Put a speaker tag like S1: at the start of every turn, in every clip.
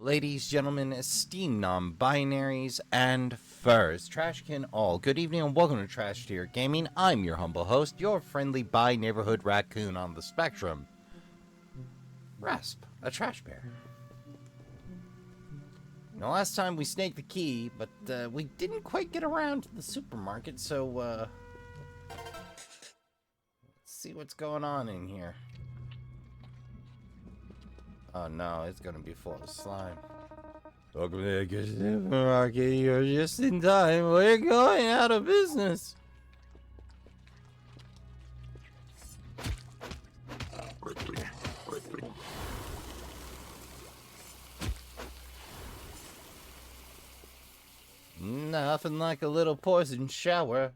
S1: ladies, gentlemen, esteemed non-binaries, and furs. Trashkin all. Good evening and welcome to Trash Tier Gaming. I'm your humble host, your friendly bi-neighborhood raccoon on the spectrum. Rasp, a trash bear. Now, last time we snaked the key, but we didn't quite get around to the supermarket, so let's see what's going on in here. Oh no, it's gonna be full of slime. Welcome to the supermarket. You're just in time. We're going out of business. Nothing like a little poison shower.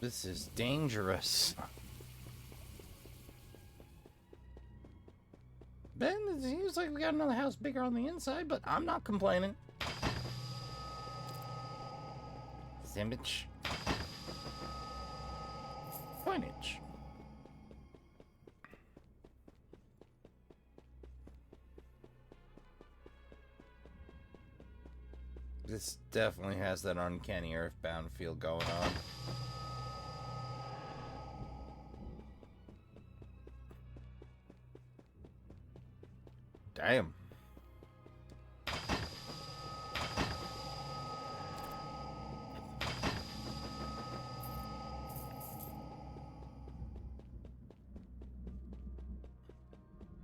S1: This is dangerous. Ben, it seems like we got another house bigger on the inside, but I'm not complaining. Sandwich. Coinage. This definitely has that uncanny earthbound feel going on. Damn.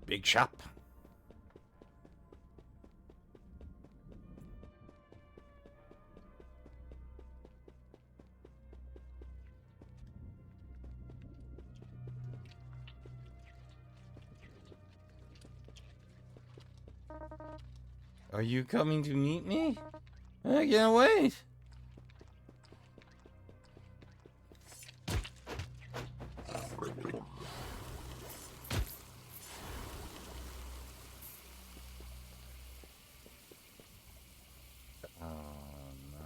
S1: Big shop. Are you coming to meet me? I can't wait. Oh, no.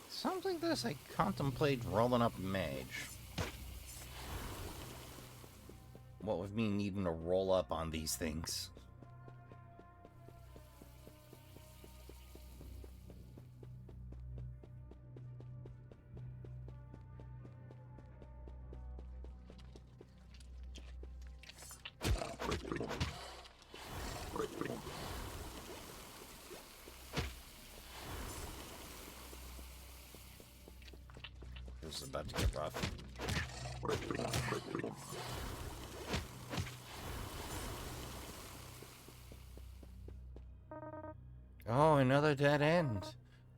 S1: Something like this, I contemplate rolling up a mage. What with me needing to roll up on these things? This is about to get rough. Oh, another dead end.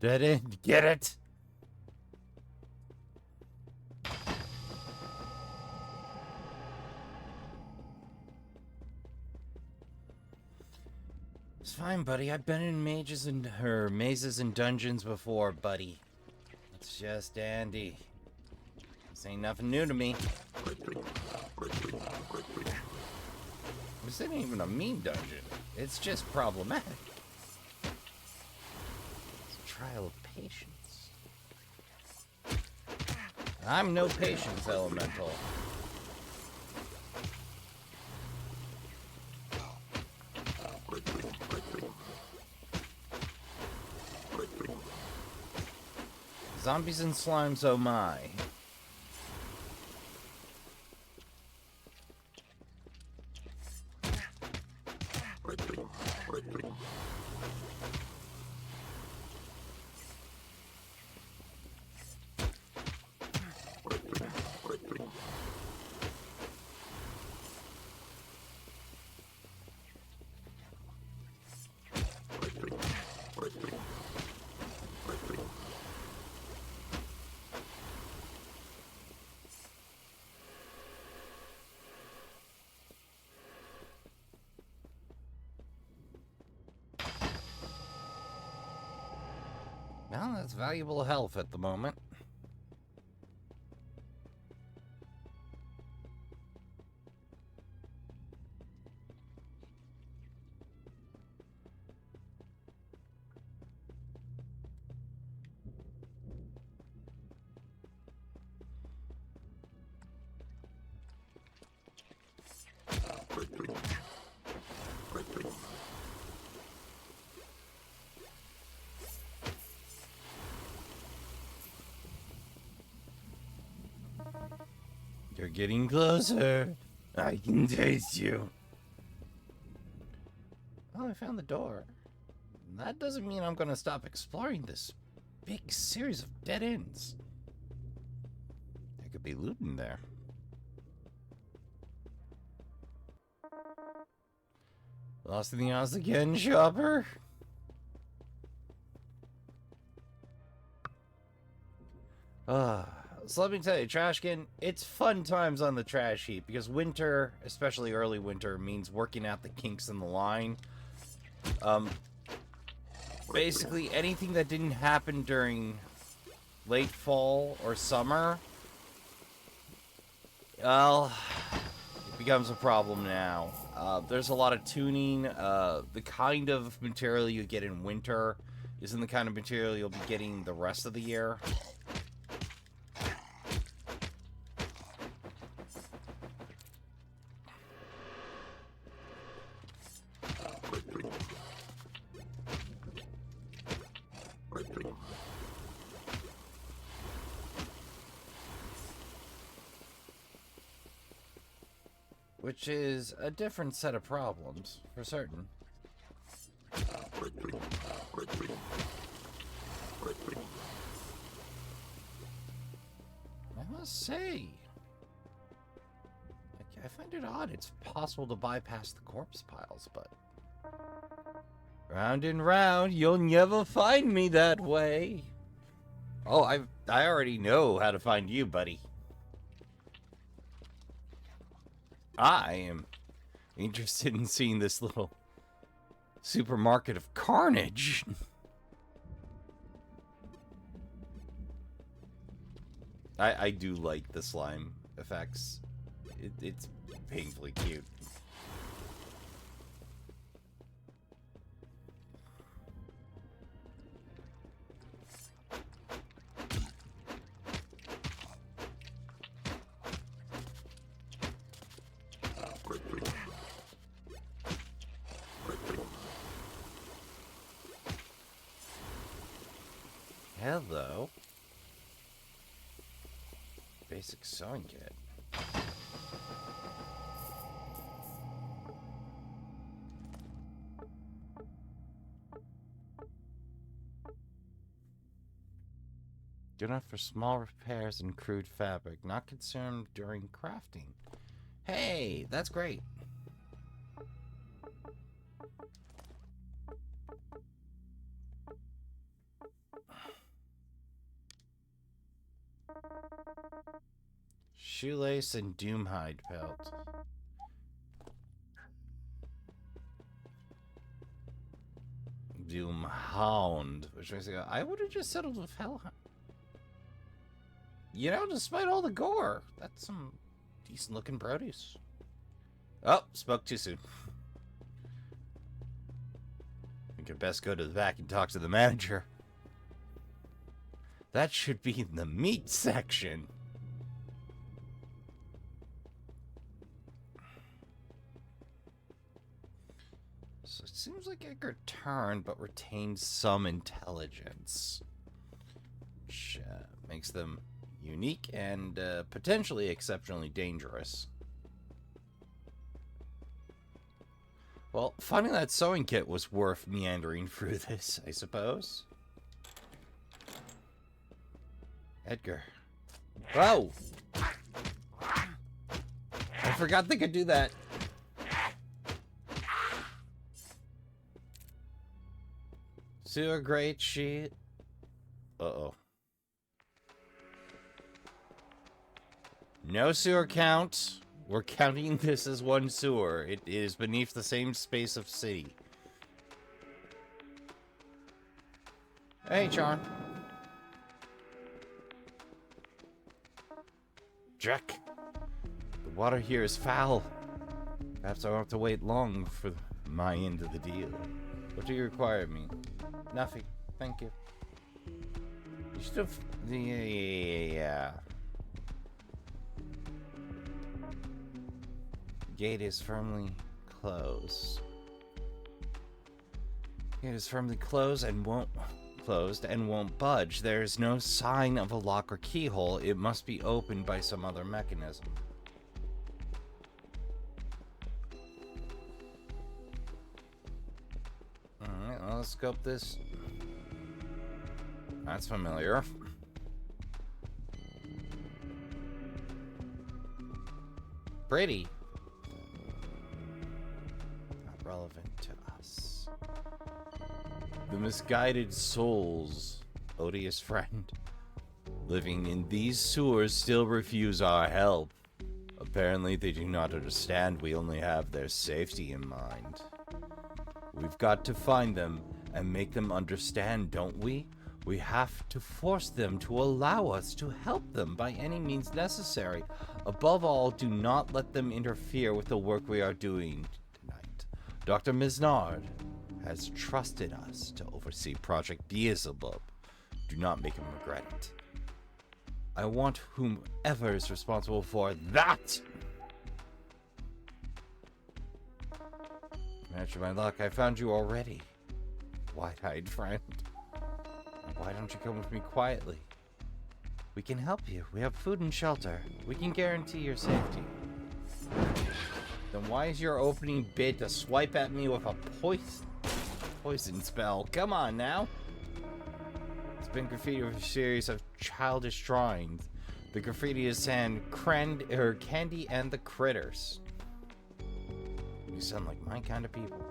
S1: Dead end, get it? It's fine, buddy. I've been in mazes and dungeons before, buddy. It's just dandy. This ain't nothing new to me. This ain't even a mean dungeon. It's just problematic. It's a trial of patience. I'm no patience elemental. Zombies and slimes, oh my. Well, that's valuable health at the moment. You're getting closer. I can taste you. Well, I found the door. That doesn't mean I'm going to stop exploring this big series of dead ends. There could be loot in there. Lost in the Oz again, shopper? So let me tell you, Trashkin, it's fun times on the trash heap because winter, especially early winter, means working out the kinks in the line. Basically, anything that didn't happen during late fall or summer, well, it becomes a problem now. There's a lot of tuning. The kind of material you get in winter isn't the kind of material you'll be getting the rest of the year. Which is a different set of problems, for certain. I must say, I find it odd it's possible to bypass the corpse piles, but round and round, you'll never find me that way. Oh, I already know how to find you, buddy. I am interested in seeing this little supermarket of carnage. I do like the slime effects. It's painfully cute. Hello. Basic sewing kit. Good enough for small repairs and crude fabric, not consumed during crafting. Hey, that's great. Shoelace and doomhide pelt. Doomhound. Which makes me go, I would have just settled with Hellhound. You know, despite all the gore, that's some decent looking produce. Oh, spoke too soon. I think I'd best go to the back and talk to the manager. That should be in the meat section. So it seems like Edgar turned, but retained some intelligence. which makes them unique and potentially exceptionally dangerous. Well, finding that sewing kit was worth meandering through this, I suppose. Edgar. Whoa! I forgot they could do that. Sewer grate sheet. Uh-oh. No sewer count. We're counting this as one sewer. It is beneath the same space of city. Hey, Charm. Jack. The water here is foul. Perhaps I won't have to wait long for my end of the deal. What do you require of me? Nothing. Thank you. You should have... Yeah. Gate is firmly closed. Gate is firmly closed and won't budge. There is no sign of a lock or keyhole. It must be opened by some other mechanism. Alright, well, let's scope this. That's familiar. Pretty. Relevant to us. The misguided souls, odious friend, living in these sewers still refuse our help. Apparently they do not understand we only have their safety in mind. We've got to find them and make them understand, don't we? We have to force them to allow us to help them by any means necessary. Above all, do not let them interfere with the work we are doing. Dr. Misnard has trusted us to oversee Project Beelzebub. Do not make him regret it. I want whomever is responsible for that. Imagine my luck, I found you already. Wide-eyed friend. Why don't you come with me quietly? We can help you. We have food and shelter. We can guarantee your safety. Then why is your opening bid to swipe at me with a poison spell? Come on now. It's been graffiti with a series of childish drawings. The graffiti is saying Candy and the Critters. You sound like my kind of people.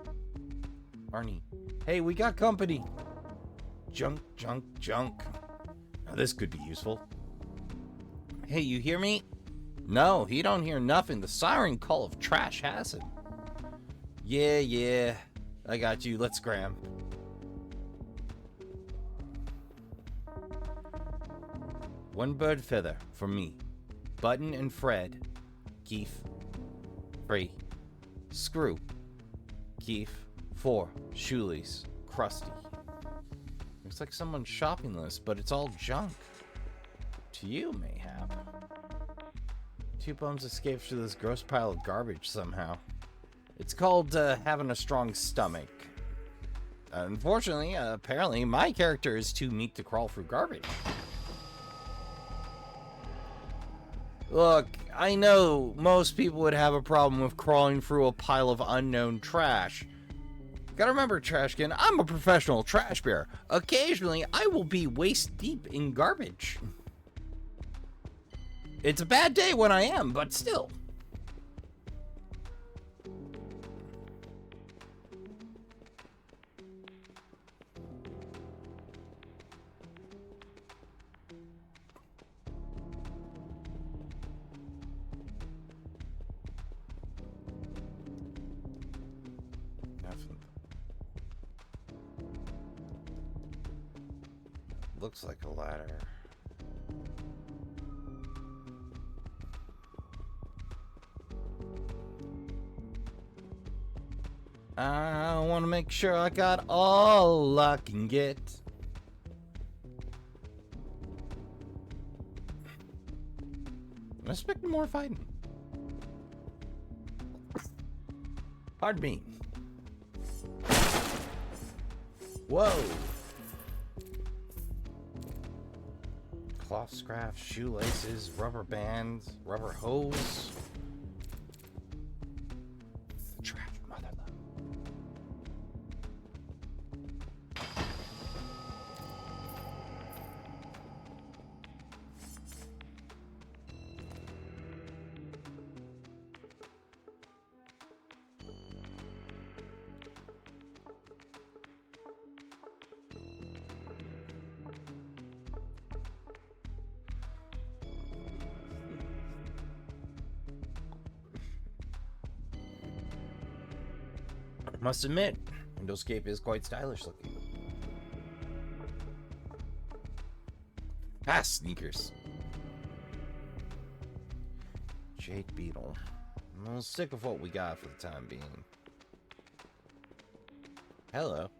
S1: Arnie. Hey, we got company. Junk, junk, junk. Now this could be useful. Hey, you hear me? No, he don't hear nothing. The siren call of trash has him. Yeah. I got you. Let's scram. One bird feather for me. Button and Fred. Keith. 3. Screw. Keith. 4. Shoelace. Krusty. Looks like someone's shopping list, but it's all junk. To you, mayhap. 2 bums escaped through this gross pile of garbage somehow. It's called having a strong stomach. Unfortunately, apparently, my character is too meek to crawl through garbage. Look, I know most people would have a problem with crawling through a pile of unknown trash. Gotta remember, Trashkin, I'm a professional trash bearer. Occasionally, I will be waist deep in garbage. It's a bad day when I am, but still. Looks like a ladder. I want to make sure I got all I can get. I'm expecting more fighting. Hard beam. Whoa. cloth scraps, shoelaces, rubber bands, rubber hose. The trash mother. Must admit, Windowscape is quite stylish looking. Ah, sneakers. Jade Beetle. I'm sick of what we got for the time being. Hello.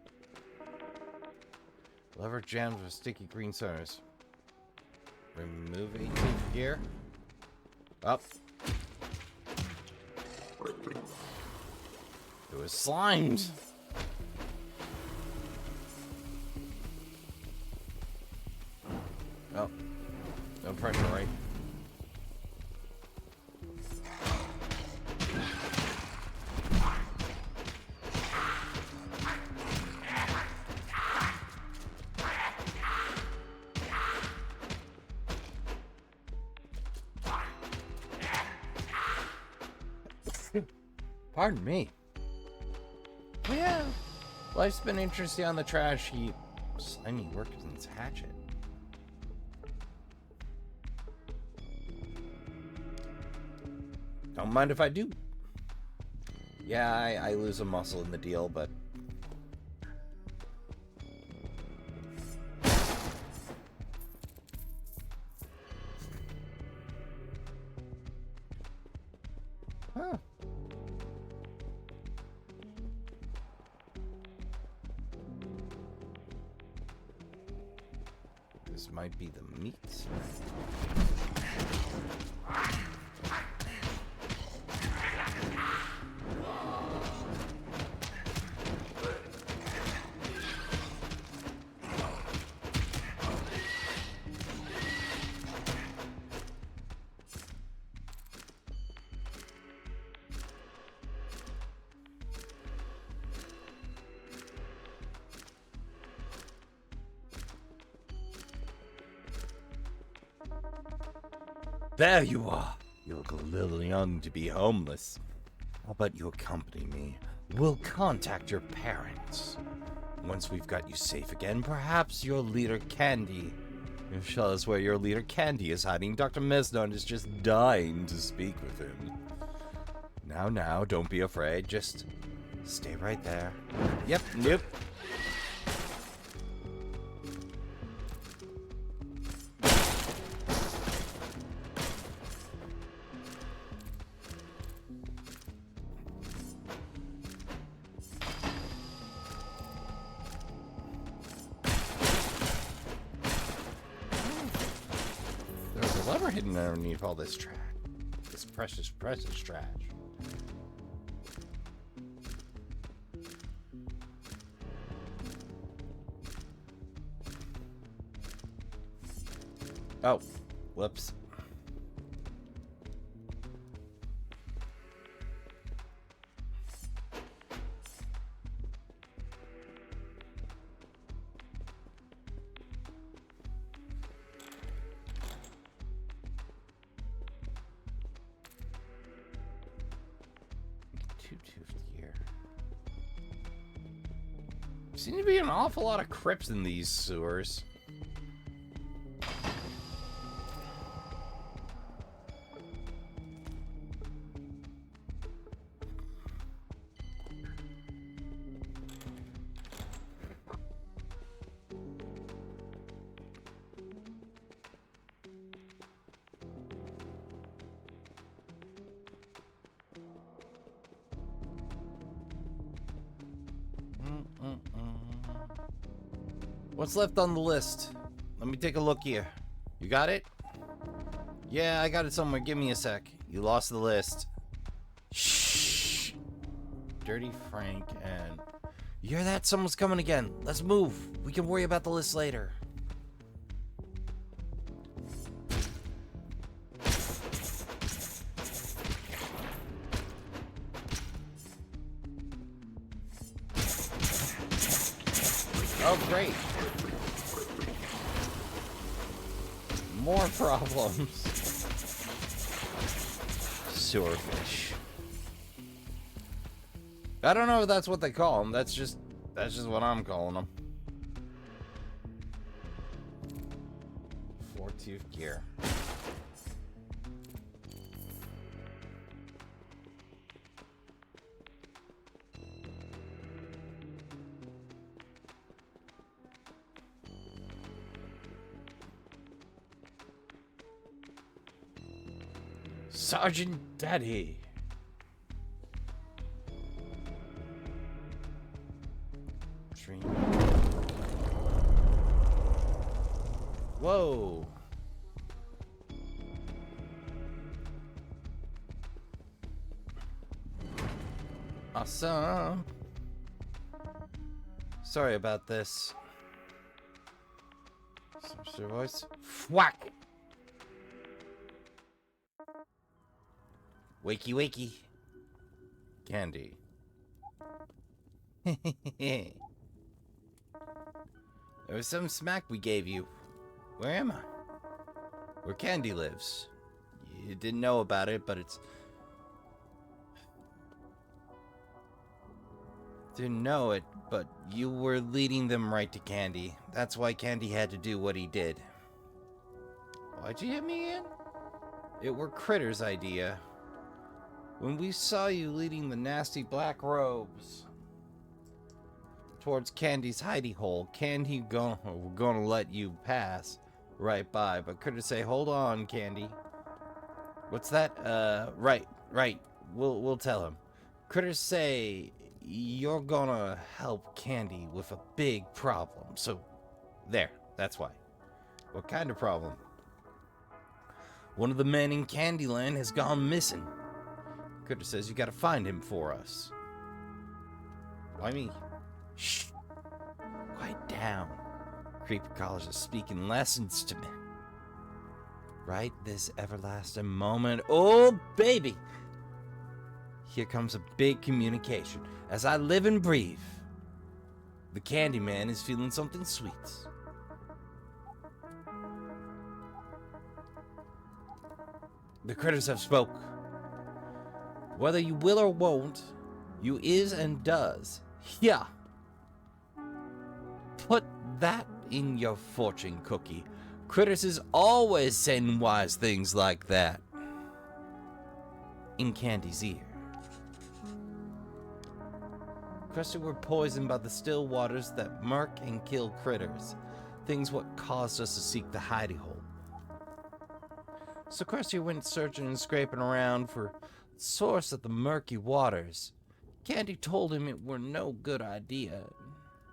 S1: Lever jammed with sticky green centers. Remove 18 gear. Up. It was slimes. Oh. No pressure, right? Pardon me. Yeah. Life's been interesting on the trash heap. Slimy Workman's hatchet. Don't mind if I do. Yeah, I lose a muscle in the deal, but... Huh. This might be the meat. There you are. You look a little young to be homeless. How about you accompany me? We'll contact your parents. Once we've got you safe again, perhaps your leader Candy. You show us where your leader Candy is hiding. Dr. Mesnon is just dying to speak with him. Now, don't be afraid. Just stay right there. Yep, nope. Lever hidden underneath all this trash. This precious trash. Oh, whoops. Here. Seem to be an awful lot of crypts in these sewers. What's left on the list? Let me take a look here. You got it? Yeah, I got it somewhere. Give me a sec. You lost the list. Shh. Dirty Frank and... You hear that? Someone's coming again. Let's move. We can worry about the list later. great. More problems. Sewerfish. I don't know if that's what they call them. That's just what I'm calling them. 4-tooth gear. Sergeant Daddy. Dream. Whoa. Awesome. Sorry about this. Some voice. Whack. Wakey, wakey. Candy. There was some smack we gave you. Where am I? Where Candy lives. You didn't know about it, but it's... Didn't know it, but you were leading them right to Candy. That's why Candy had to do what he did. Why'd you hit me in? It were Critter's idea. When we saw you leading the nasty black robes towards Candy's hidey hole, Candy we're gonna let you pass right by, but Critter say, hold on, Candy. What's that? Right. We'll tell him. Critter say you're gonna help Candy with a big problem. So, there. That's why. What kind of problem? One of the men in Candyland has gone missing. Critter says you gotta find him for us. Why me? Shh. Quiet down. Creeper College is speaking lessons to me. Right this everlasting moment. Oh, baby! Here comes a big communication. As I live and breathe, the Candyman is feeling something sweet. The critters have spoke. Whether you will or won't, you is and does. Yeah. Put that in your fortune cookie. Critters is always saying wise things like that. In Candy's ear. Krusty were poisoned by the still waters that murk and kill critters. Things what caused us to seek the hidey hole. So Krusty went searching and scraping around for source of the murky waters. Candy told him it were no good idea.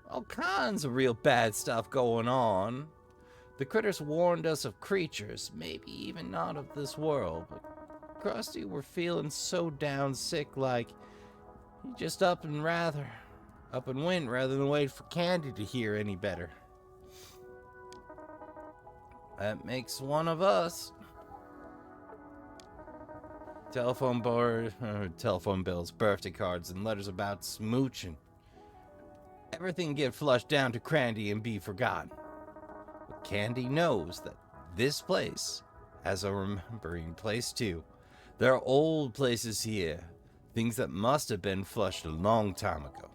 S1: All kinds of real bad stuff going on. The critters warned us of creatures, maybe even not of this world, but Krusty were feeling so down sick like he just up and went rather than wait for Candy to hear any better. That makes one of us. Telephone bills, birthday cards, and letters about smooching. Everything get flushed down to Candy and be forgotten. But Candy knows that this place has a remembering place too. There are old places here, things that must have been flushed a long time ago.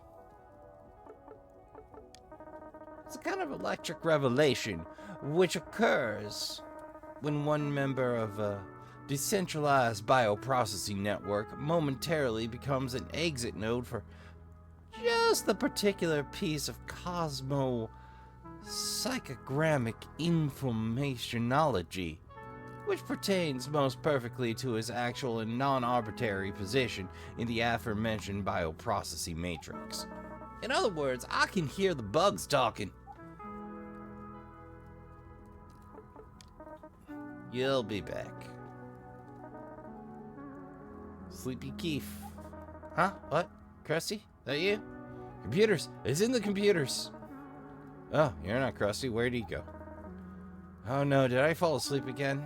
S1: It's a kind of electric revelation which occurs when one member of a decentralized bioprocessing network momentarily becomes an exit node for just the particular piece of psychogrammic informationology which pertains most perfectly to his actual and non-arbitrary position in the aforementioned bioprocessing matrix. In other words, I can hear the bugs talking. You'll be back. Sleepy Keef. Huh? What? Krusty? That you? Computers! It's in the computers! Oh, you're not Krusty. Where'd he go? Oh no, did I fall asleep again?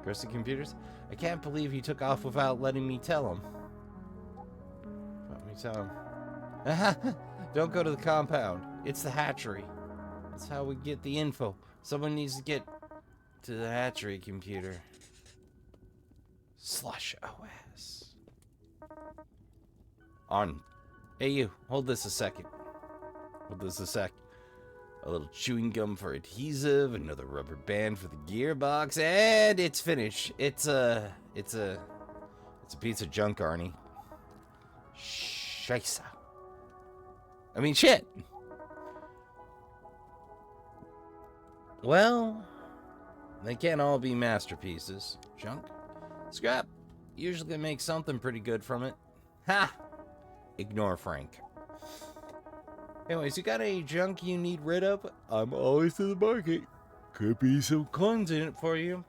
S1: Krusty Computers? I can't believe he took off without letting me tell him. Let me tell him. Don't go to the compound. It's the hatchery. That's how we get the info. Someone needs to get to the hatchery computer. Slush OS. On. Hey you, hold this a second. Hold this a sec. A little chewing gum for adhesive, another rubber band for the gearbox, and it's finished. It's a piece of junk, Arnie. Scheisse. I mean, shit. Well, they can't all be masterpieces. Junk. Scrap. Usually make something pretty good from it. Ha! Ignore Frank. Anyways, you got any junk you need rid of? I'm always in the market. Could be some coins in it for you.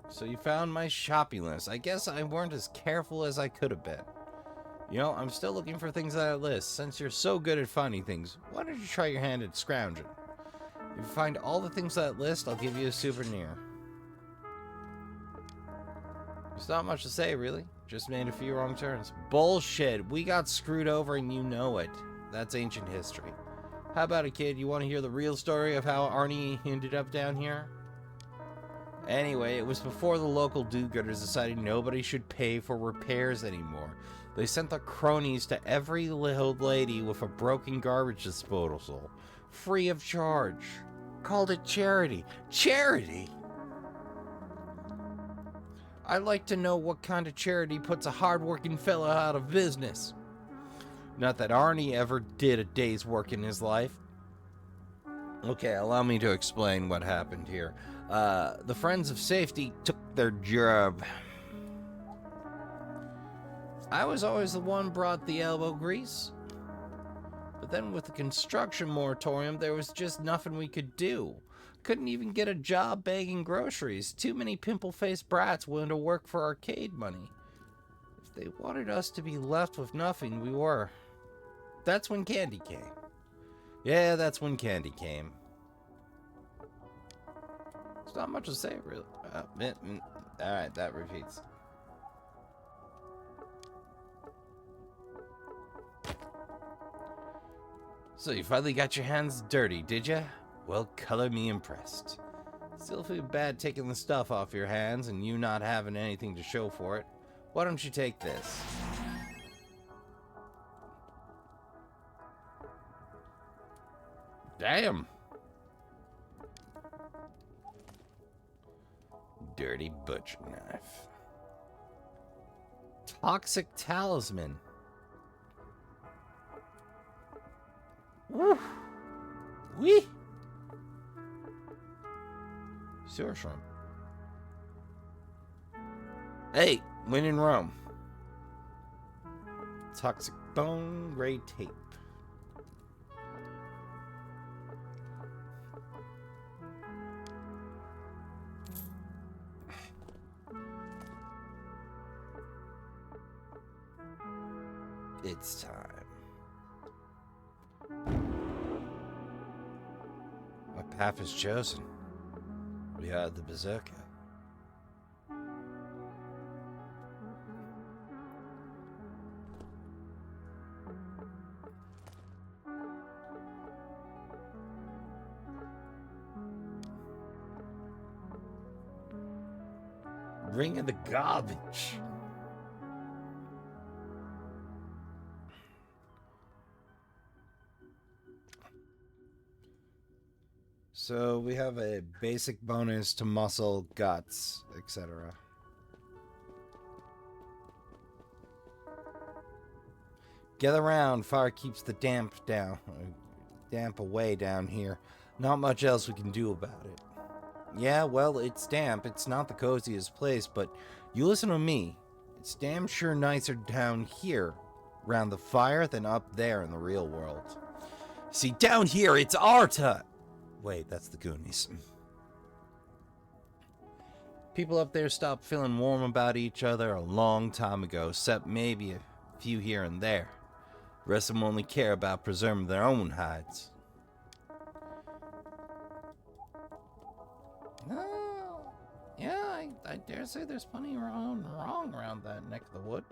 S1: So you found my shopping list. I guess I weren't as careful as I could have been. You know, I'm still looking for things on that list. Since you're so good at finding things, why don't you try your hand at scrounging? If you find all the things on that list, I'll give you a souvenir. There's not much to say, really. Just made a few wrong turns. Bullshit. We got screwed over and you know it. That's ancient history. How about it, kid? You want to hear the real story of how Arnie ended up down here? Anyway, it was before the local do-gooders decided nobody should pay for repairs anymore. They sent their cronies to every little lady with a broken garbage disposal. Free of charge. Called it charity. Charity? I'd like to know what kind of charity puts a hard-working fella out of business. Not that Arnie ever did a day's work in his life. Okay, allow me to explain what happened here. The Friends of Safety took their job. I was always the one brought the elbow grease. But then with the construction moratorium, there was just nothing we could do. Couldn't even get a job bagging groceries. Too many pimple-faced brats willing to work for arcade money. If they wanted us to be left with nothing, we were. That's when Candy came. Yeah, that's when Candy came. There's not much to say, really. Alright, that repeats. So you finally got your hands dirty, did ya? Well, color me impressed. Still feel bad taking the stuff off your hands and you not having anything to show for it. Why don't you take this? Damn! Dirty butcher knife. Toxic talisman. Woo! Wee! Sewer shrimp. Hey, when in Rome. Toxic bone, gray tape. It's time. My path is chosen. We are the berserker. Ring of the garbage. So we have a basic bonus to muscle, guts, etc. Gather round. Fire keeps the damp away down here. Not much else we can do about it. Yeah, well, it's damp. It's not the coziest place, but you listen to me. It's damn sure nicer down here around the fire than up there in the real world. See, down here, it's our time. Wait, that's the Goonies. People up there stopped feeling warm about each other a long time ago, except maybe a few here and there. The rest of them only care about preserving their own hides. Yeah, I dare say there's plenty wrong around that neck of the wood.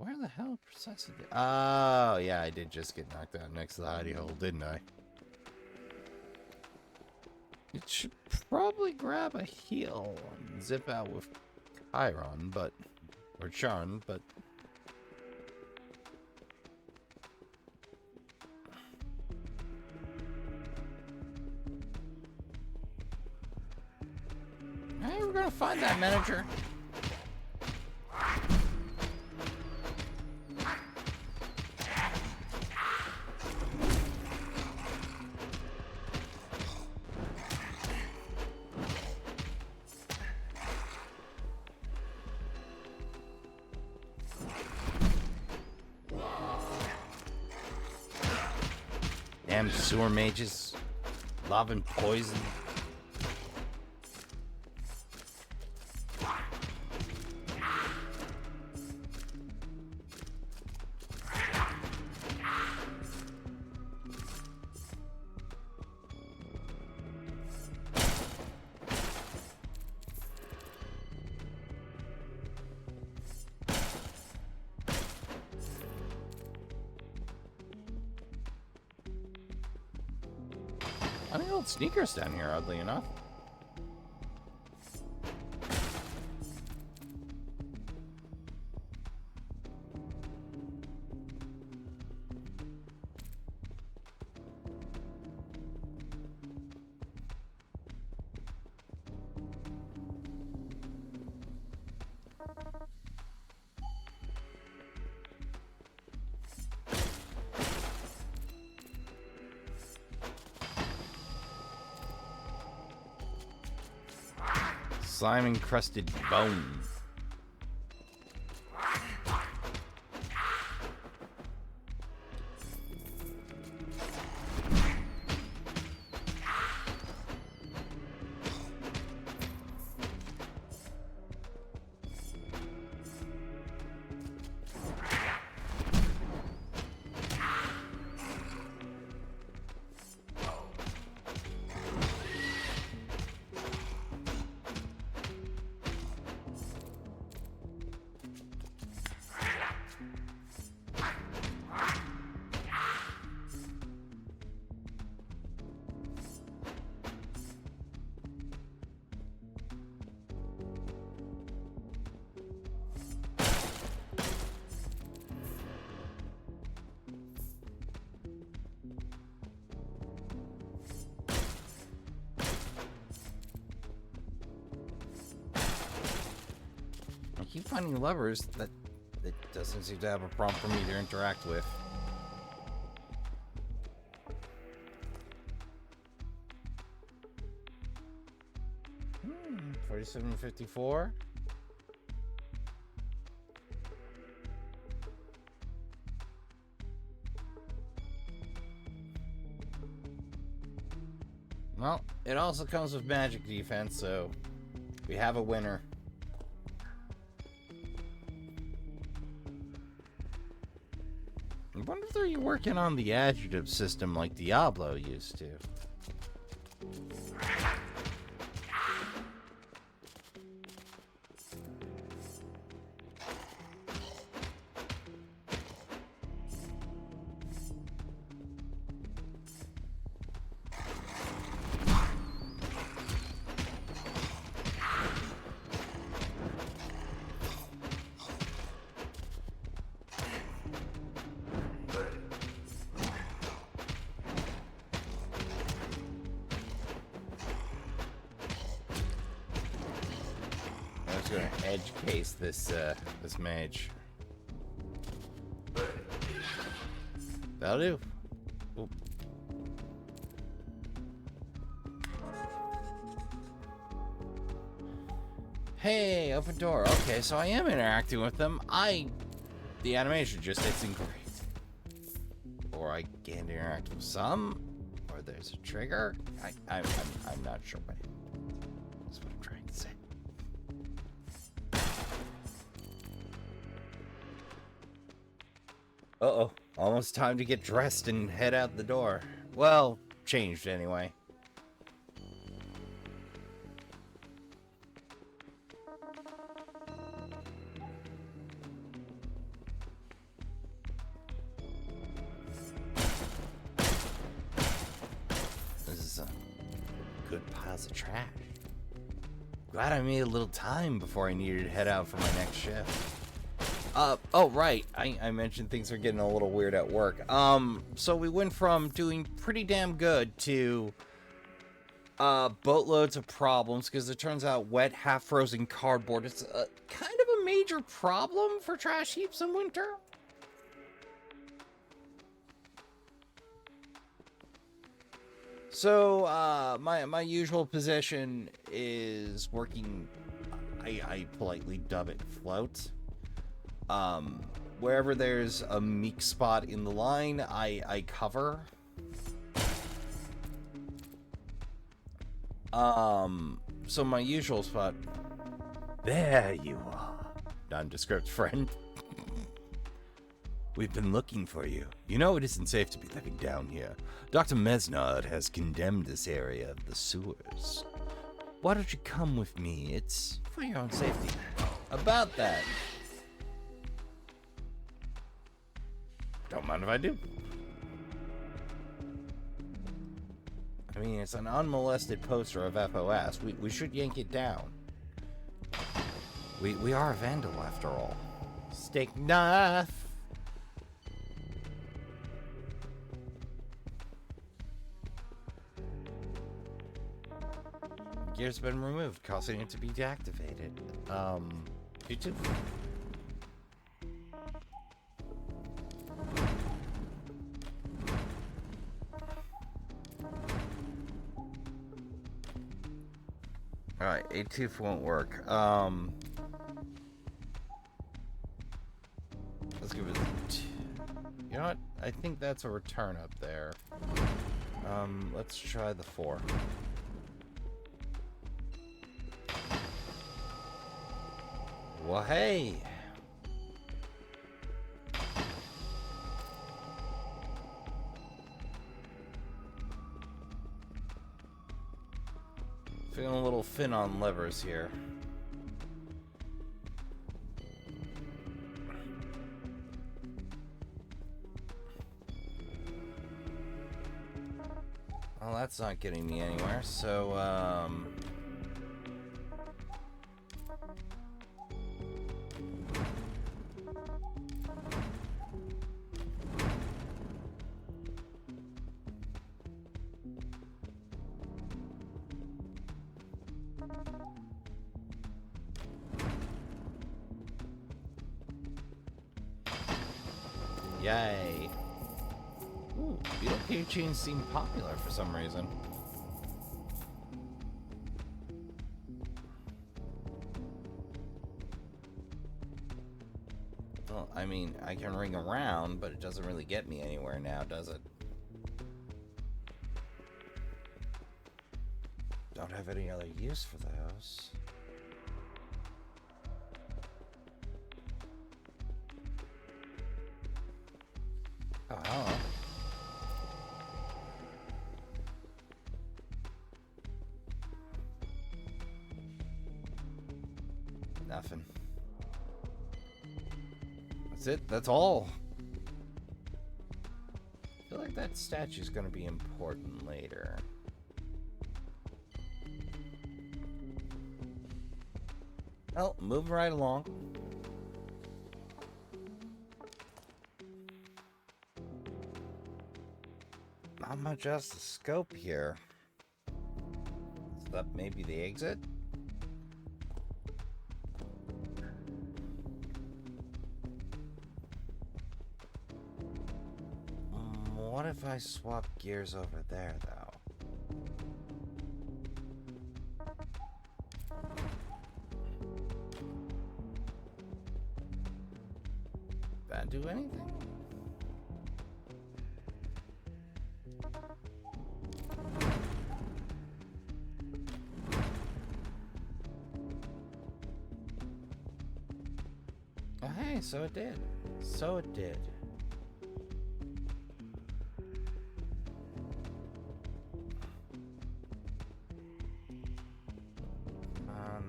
S1: Where the hell precisely? Oh, yeah, I did just get knocked out next to the hidey hole, didn't I? It should probably grab a heal and zip out with Chiron, or Charn, but hey, we're gonna find that manager. Damn sewer mages. Lava and poison. I mean, old sneakers down here, oddly enough. Slime-encrusted bone. I keep finding levers that doesn't seem to have a prompt for me to interact with. 4754. Well, it also comes with magic defense, so we have a winner. I wonder if they're working on the adjective system like Diablo used to. Gonna edge case this mage. That'll do. Oop. Hey, open door. Okay, so I am interacting with them. The animation just isn't great. Or I can't interact with some, or there's a trigger. I'm not sure what. That's what I'm trying to say. Uh-oh. Almost time to get dressed and head out the door. Well, changed anyway. good piles of trash. Glad I made a little time before I needed to head out for my next shift. Oh, right. I mentioned things are getting a little weird at work. So we went from doing pretty damn good to boatloads of problems, because it turns out wet, half-frozen cardboard is kind of a major problem for trash heaps in winter. So, my usual position is working, I politely dub it float. Wherever there's a meek spot in the line, I cover. So my usual spot... There you are, nondescript friend. We've been looking for you. You know it isn't safe to be living down here. Dr. Mesnard has condemned this area of the sewers. Why don't you come with me? It's for your own safety. About that. Don't mind if I do. I mean, it's an unmolested poster of FOS. We should yank it down. We are a vandal, after all. Steak knife! Gear's been removed, causing it to be deactivated. You too. Alright, A-tooth won't work. Let's give it you know what? I think that's a return up there. Let's try the 4. Well, hey! Feeling a little thin on levers here. Well, that's not getting me anywhere, so, yay. Ooh, beetle cave chains seem popular for some reason. Well, I mean, I can ring around, but it doesn't really get me anywhere now, does it? Don't have any other use for those. Oh, hello. Nothing. That's it. That's all. I feel like that statue's gonna be important later. Well, moving right along. Not much else to scope here. So that may be the exit. What if I swap gears over there, though? That do anything? Oh, hey, so it did. So it did.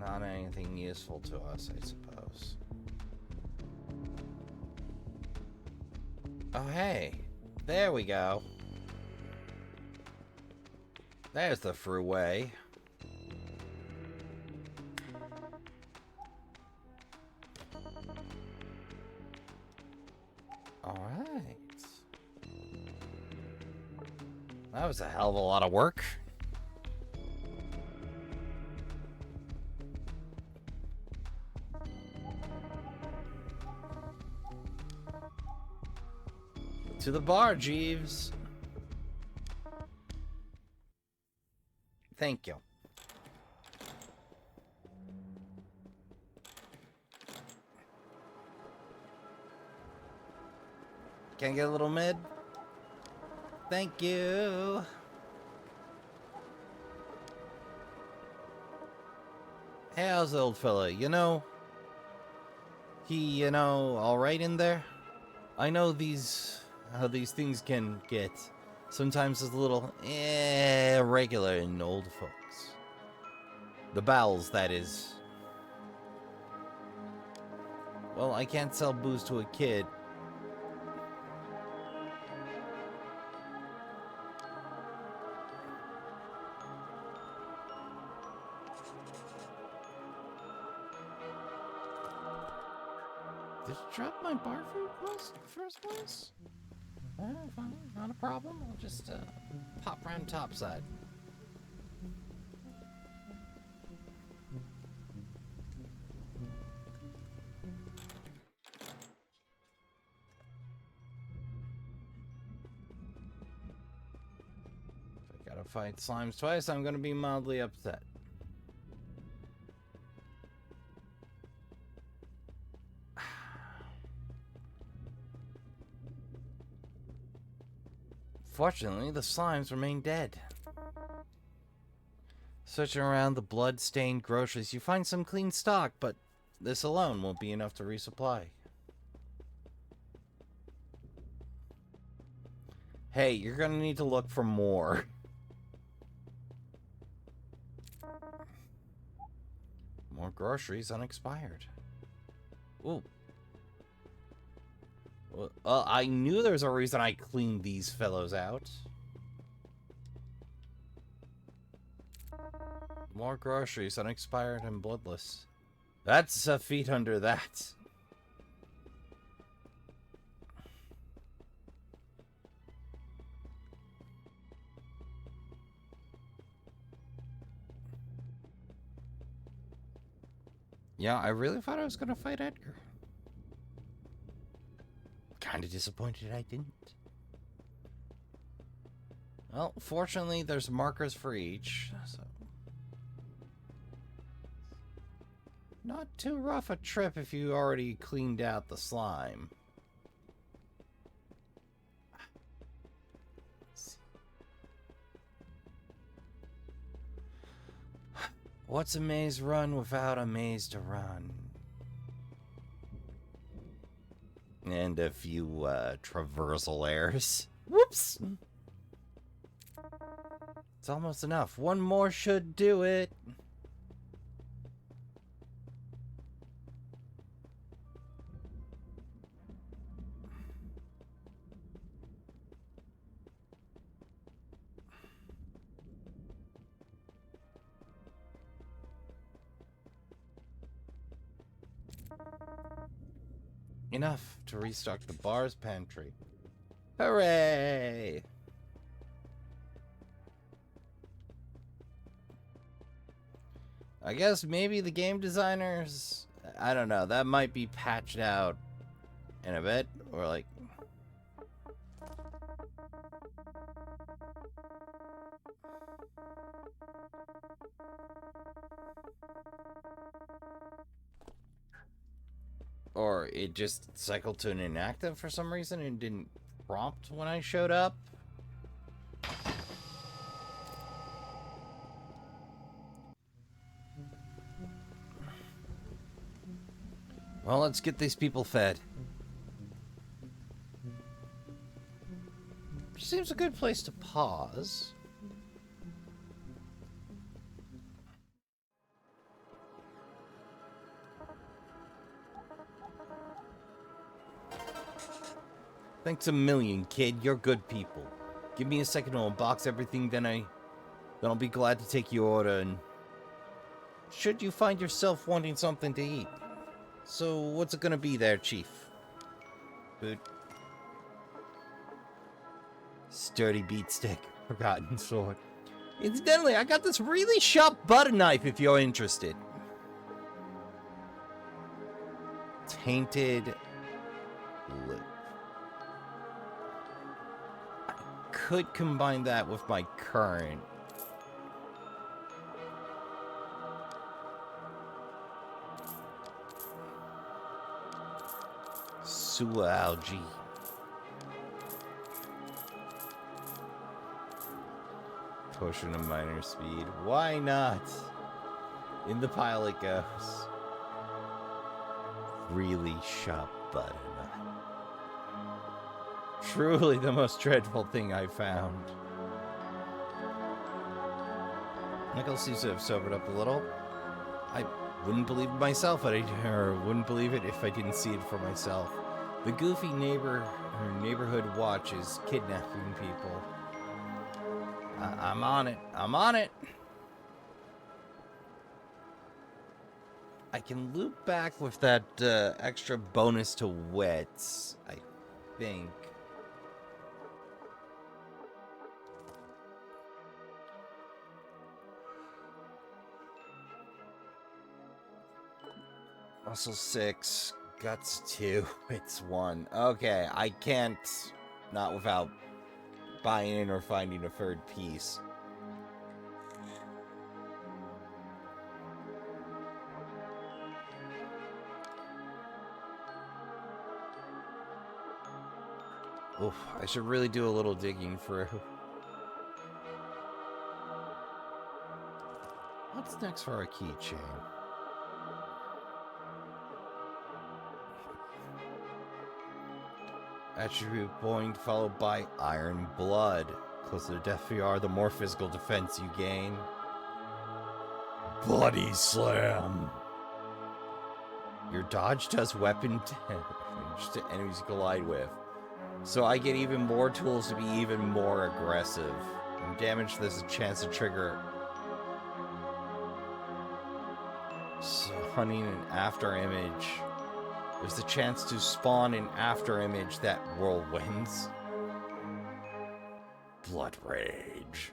S1: Not anything useful to us, I suppose. Oh, hey. There we go. There's the freeway. Alright. That was a hell of a lot of work. To the bar, Jeeves. Thank you. Can I get a little mid? Thank you. Hey, how's the old fella? He, all right in there? I know how these things can get. Sometimes it's a little irregular in old folks. The bowels, that is. Well, I can't sell booze to a kid. Did you drop my bar food first place? Fine, not a problem. I'll just pop round topside. If I gotta fight slimes twice, I'm gonna be mildly upset. Fortunately, the slimes remain dead. Searching around the blood-stained groceries, you find some clean stock, but this alone won't be enough to resupply. Hey, you're gonna need to look for more. More groceries unexpired. Ooh. Well, I knew there was a reason I cleaned these fellows out. More groceries, unexpired and bloodless. That's a feat under that. Yeah, I really thought I was gonna fight Edgar. Kinda disappointed I didn't. Well, fortunately, there's markers for each, so... Not too rough a trip if you already cleaned out the slime. What's a maze run without a maze to run? And a few, traversal errors. Whoops! It's almost enough. One more should do it. Enough to restock the bar's pantry. Hooray! I guess maybe the game designers... I don't know, that might be patched out in a bit, or like... Or it just cycled to an inactive for some reason and didn't prompt when I showed up. Well, let's get these people fed. Seems a good place to pause. Thanks a million, kid. You're good people. Give me a second to unbox everything, then I... Then I'll be glad to take your order and should you find yourself wanting something to eat. So, what's it gonna be there, Chief? Food? Sturdy beatstick. Forgotten sword. Incidentally, I got this really sharp butter knife if you're interested. Tainted lip. I could combine that with my current. Sewer algae. Potion of minor speed. Why not? In the pile it goes. Really sharp butter knife. Truly the most dreadful thing I found. Nickel seems to have sobered up a little. I wouldn't believe it myself, or wouldn't believe it if I didn't see it for myself. The goofy neighborhood watch is kidnapping people. I'm on it. I'm on it. I can loop back with that extra bonus to wits, I think. Muscle 6, guts 2, it's 1. Okay, I can't, not without buying in or finding a third piece. Oof, I should really do a little digging through. What's next for our keychain? Attribute point followed by Iron Blood. Closer to death you are, the more physical defense you gain. Bloody Slam. Your dodge does weapon damage to enemies you collide with. So I get even more tools to be even more aggressive. And damage, there's a chance to trigger. So hunting an after image. There's the chance to spawn an after image that whirlwinds. Blood Rage.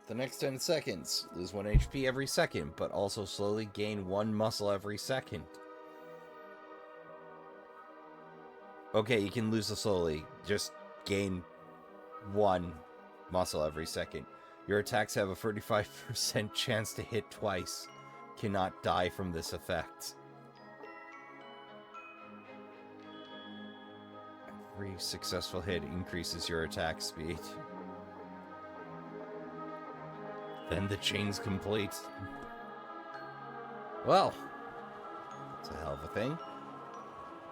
S1: The next 10 seconds, lose 1 HP every second, but also slowly gain 1 muscle every second. Okay, you can lose it slowly. Just gain 1 muscle every second. Your attacks have a 35% chance to hit twice. Cannot die from this effect. Every successful hit increases your attack speed. Then the chain's complete. Well, it's a hell of a thing.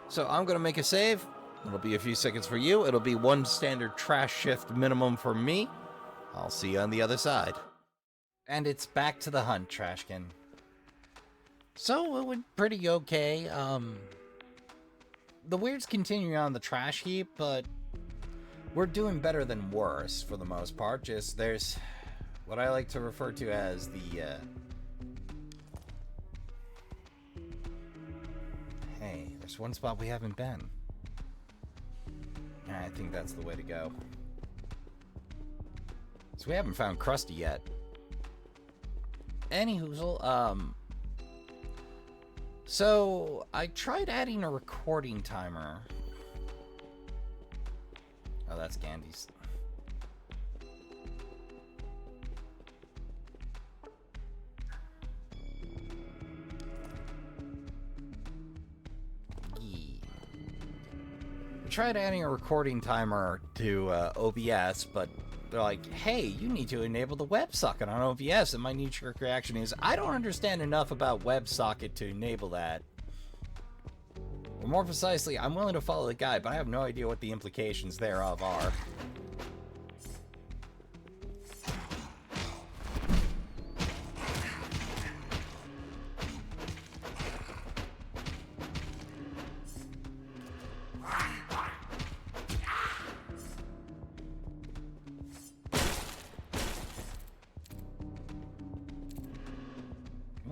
S1: So I'm going to make a save. It'll be a few seconds for you. It'll be 1 standard trash shift minimum for me. I'll see you on the other side. And it's back to the hunt, Trashkin. So it went pretty okay. The weird's continuing on the trash heap, but we're doing better than worse for the most part. Just there's what I like to refer to as the hey, there's one spot we haven't been. I think that's the way to go. So we haven't found Krusty yet. Anyhoozle, so I tried adding a recording timer. Oh, that's Gandy's. I tried adding a recording timer to OBS, but they're like, hey, you need to enable the WebSocket on OBS. And my knee-jerk reaction is, I don't understand enough about WebSocket to enable that. Or more precisely, I'm willing to follow the guide, but I have no idea what the implications thereof are.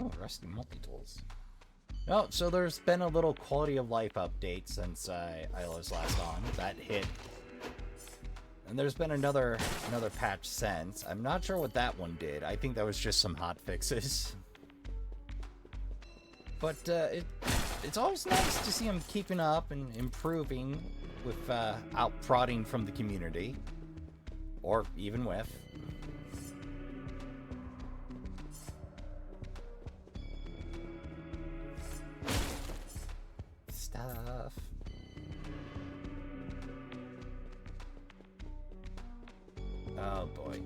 S1: Oh, rusty multi-tools. Oh, so there's been a little quality of life update since I was last on. That hit. And there's been another patch since. I'm not sure what that one did. I think that was just some hot fixes. But it's always nice to see him keeping up and improving with out prodding from the community. Or even with. Stuff. Oh boy.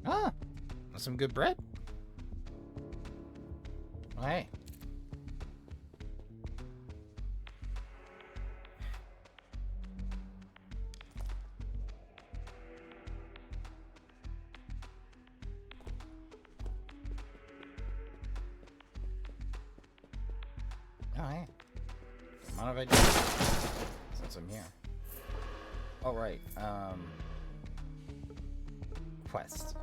S1: Ah, that's some good bread. Oh, hey. Oh, hey. Mind if I do? Since I'm here. Oh, right. Quest.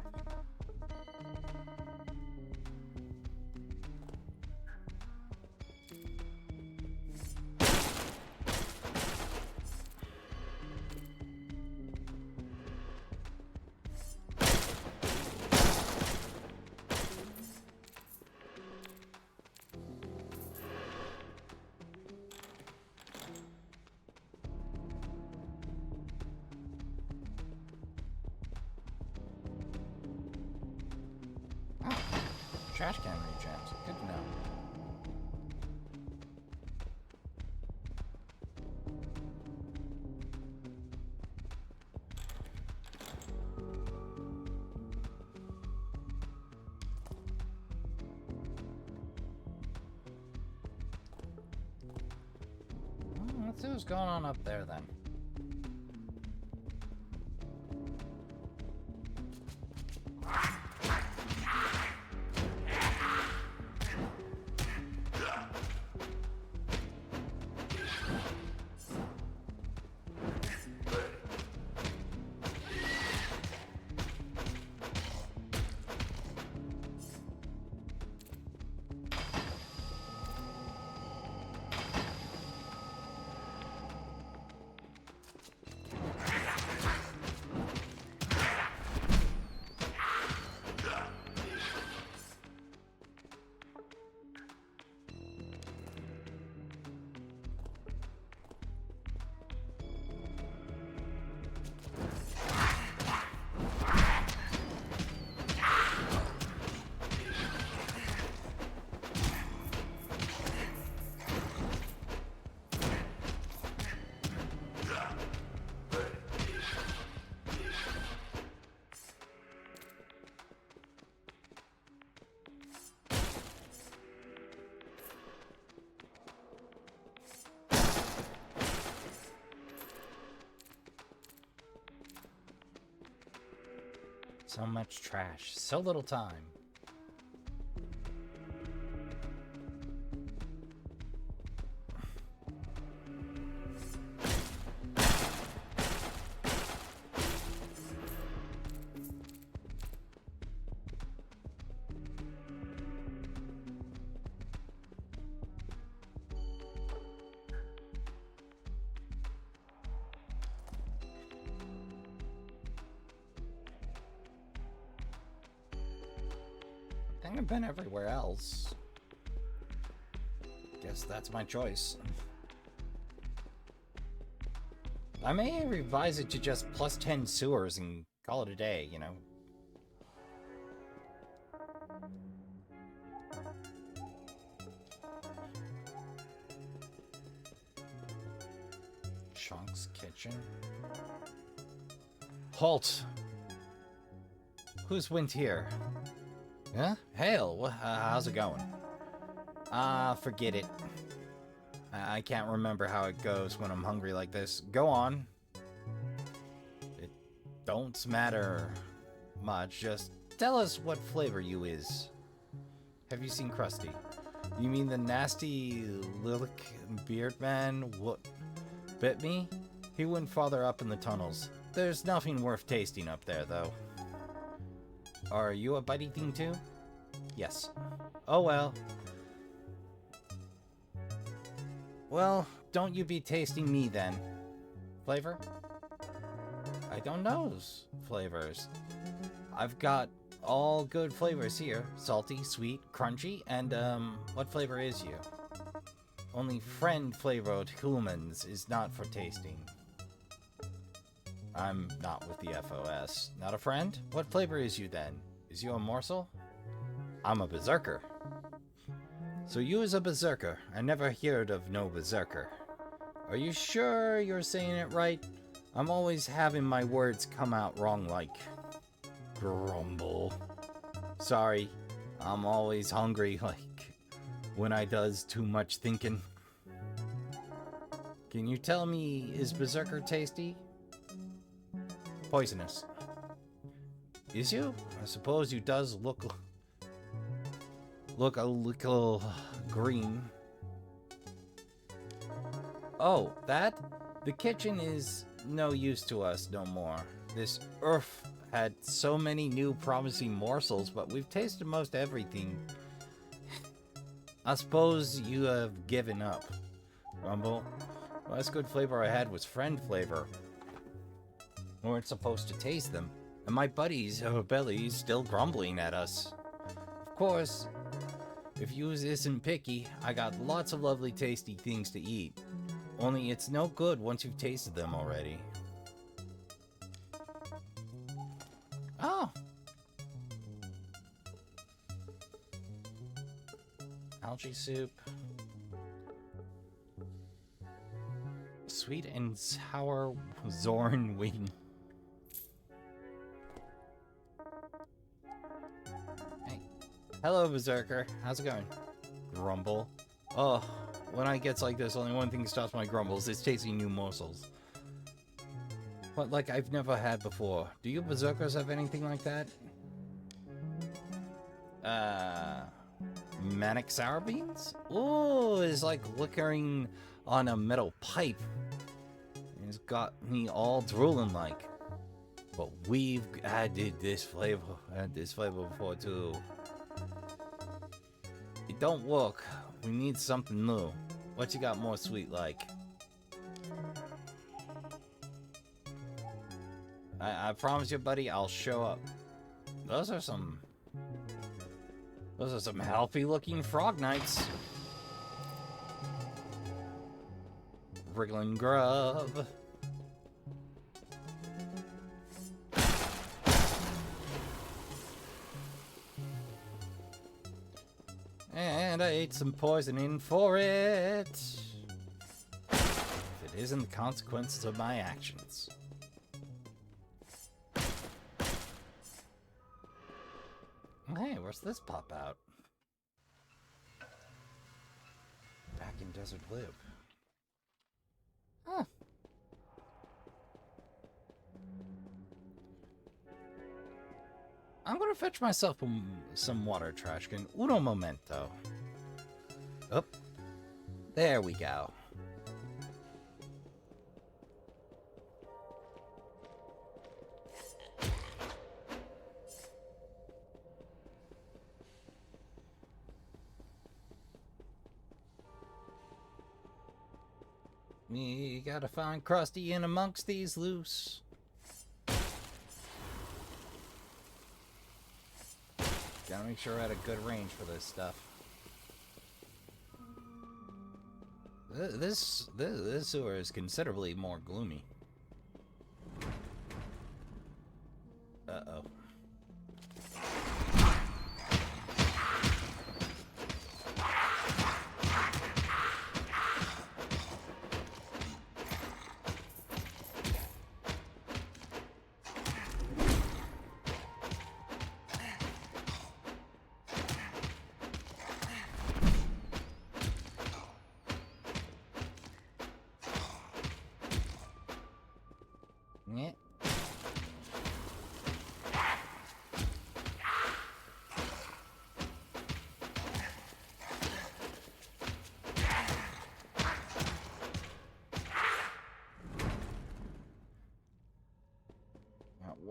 S1: Trashkin regems. Good to know. Let's see what's going on up there then. So much trash, so little time. I think I've been everywhere else. Guess that's my choice. I may revise it to just plus 10 sewers and call it a day, you know. Chunk's kitchen. Halt! Who's went here? Huh? Hail, how's it going? Forget it. I can't remember how it goes when I'm hungry like this. Go on. It don't matter much. Just tell us what flavor you is. Have you seen Krusty? You mean the nasty lilac beard man what bit me? He went farther up in the tunnels. There's nothing worth tasting up there, though. Are you a bitey thing too? Yes. Oh well. Well, don't you be tasting me then. Flavor? I don't know flavors. I've got all good flavors here. Salty, sweet, crunchy, and what flavor is you? Only friend flavored humans is not for tasting. I'm not with the FOS. Not a friend? What flavor is you then? Is you a morsel? I'm a berserker. So you is a berserker. I never heard of no berserker. Are you sure you're saying it right? I'm always having my words come out wrong like grumble. Sorry, I'm always hungry like when I does too much thinking. Can you tell me, is berserker tasty? Poisonous. Is you? I suppose you does look a little green. Oh, that? The kitchen is no use to us no more. This earth had so many new promising morsels, but we've tasted most everything. I suppose you have given up. Rumble. Last good flavor I had was friend flavor. We weren't supposed to taste them, and my buddies' bellies still grumbling at us. Of course, if yous isn't picky, I got lots of lovely tasty things to eat. Only it's no good once you've tasted them already. Oh! Algae soup. Sweet and sour Zorn wing. Hey. Hello, Berserker. How's it going? Grumble. Oh, when I gets like this, only one thing stops my grumbles. It's tasting new morsels. But like I've never had before. Do you Berserkers have anything like that? Manic sour beans? Ooh, it's like liquoring on a metal pipe. It's got me all drooling like. But we've added this flavor before too. It don't work. We need something new. What you got more sweet like? I promise you, buddy, I'll show up. Those are some healthy looking frog nights. Wriggling grub. And I ate some poisoning for it. If it isn't the consequences of my actions. Hey, where's this pop out? Back in Desert Lib. Huh. I'm gonna fetch myself some water, Trashkin. Uno momento. Oh, there we go. We gotta find Krusty in amongst these loose. Gotta make sure we're at a good range for this stuff. This sewer is considerably more gloomy. Uh-oh.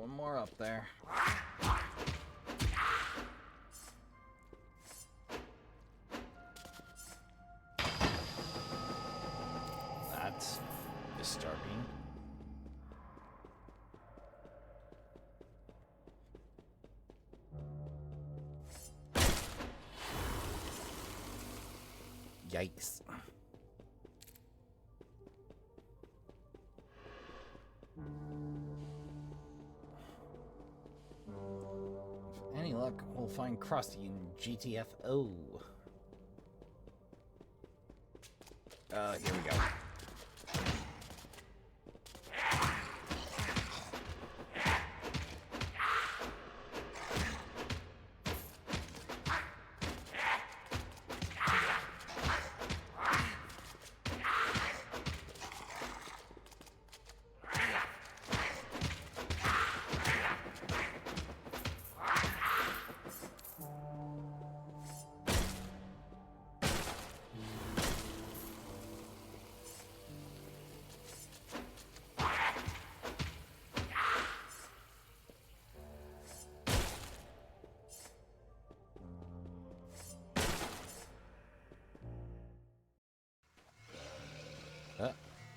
S1: one more up there. That's disturbing. Yikes. With any luck, we'll find Krusty in GTFO. Here we go.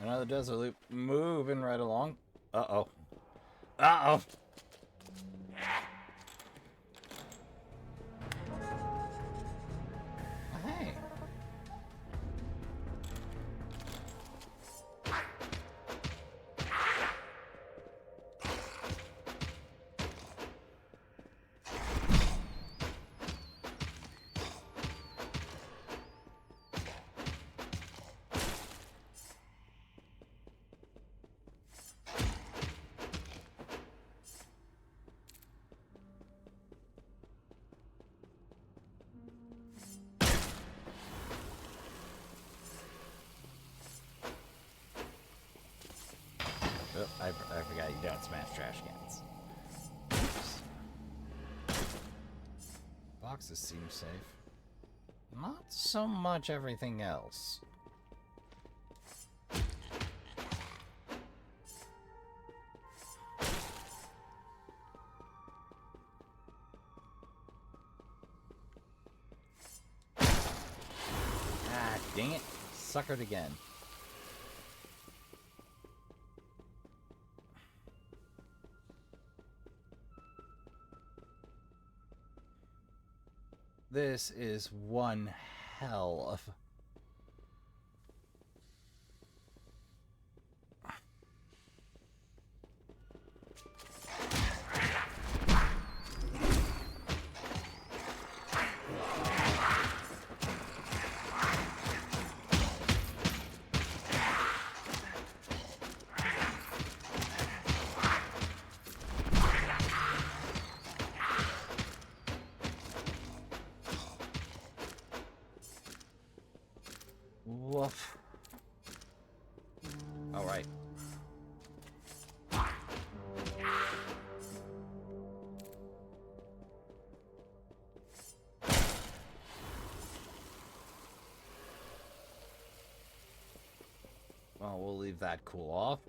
S1: Another desert loop moving right along. Uh-oh. Uh-oh. Hey. Oh, I forgot you don't smash trash cans. Oops. Boxes seem safe. Not so much everything else. Ah, dang it. Suckered again. This is one hell of... Woof. All right. Well, we'll leave that cool off.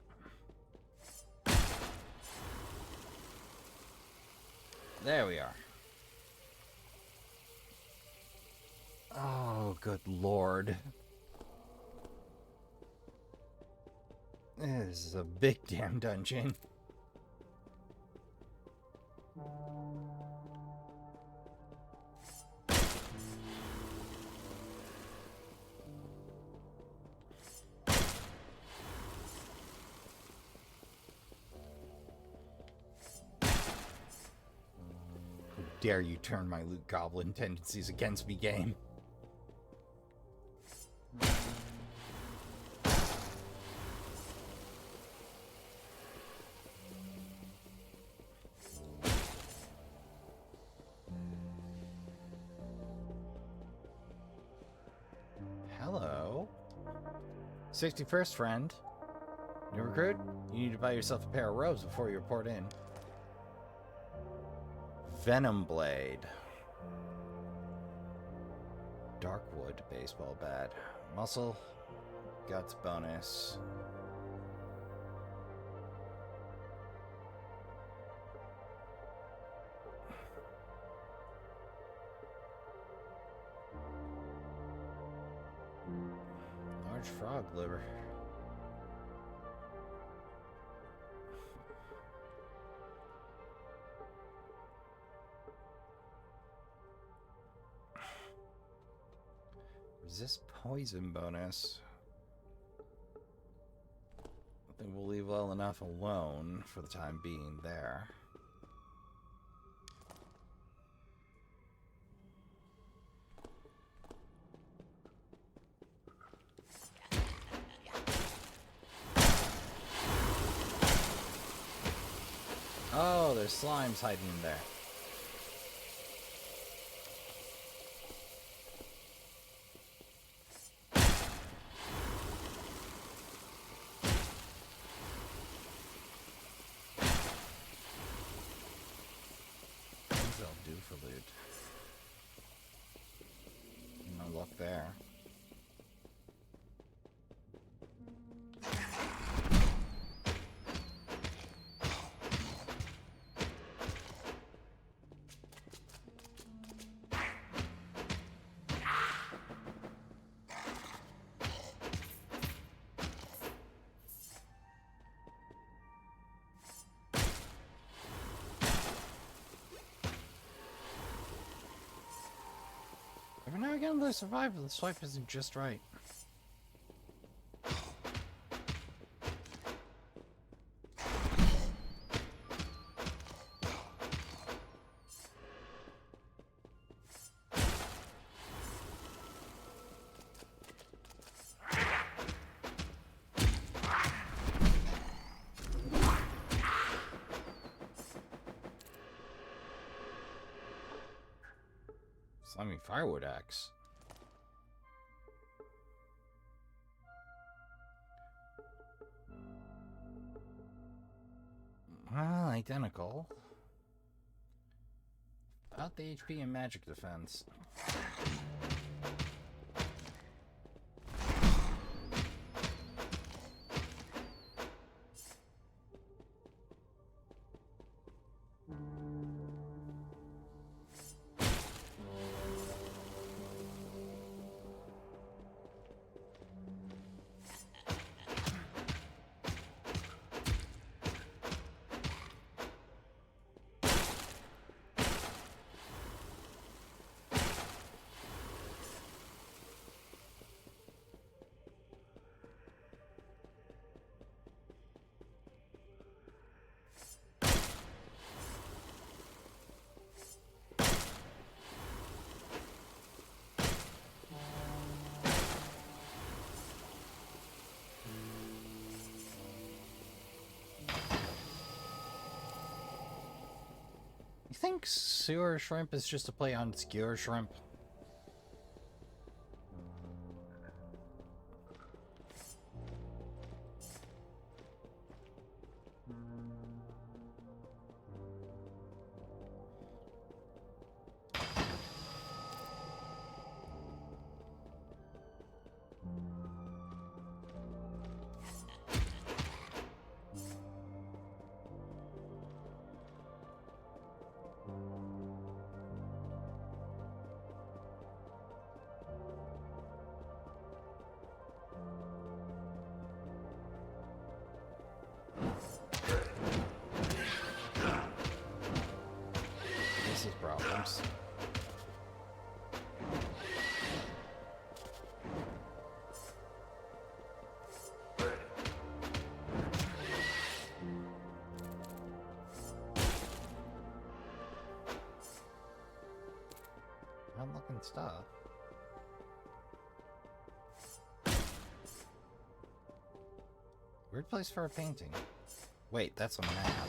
S1: There we are. Oh, good lord. This is a big damn dungeon. How dare you turn my loot goblin tendencies against me, game? Hello. 61st friend. New recruit? You need to buy yourself a pair of robes before you report in. Venom blade. Darkwood baseball bat. Muscle. Guts bonus. frog liver. Resist poison bonus. I think we'll leave well enough alone for the time being there. Oh, there's slimes hiding in there. What does that do for loot? No luck there. Every now and again, the survival, the swipe isn't just right. Slimy firewood axe. Well, identical. About the HP and magic defense. You think sewer shrimp is just a play on skewer shrimp? This is problems. Unlocking stuff. Weird place for a painting. Wait, that's a map.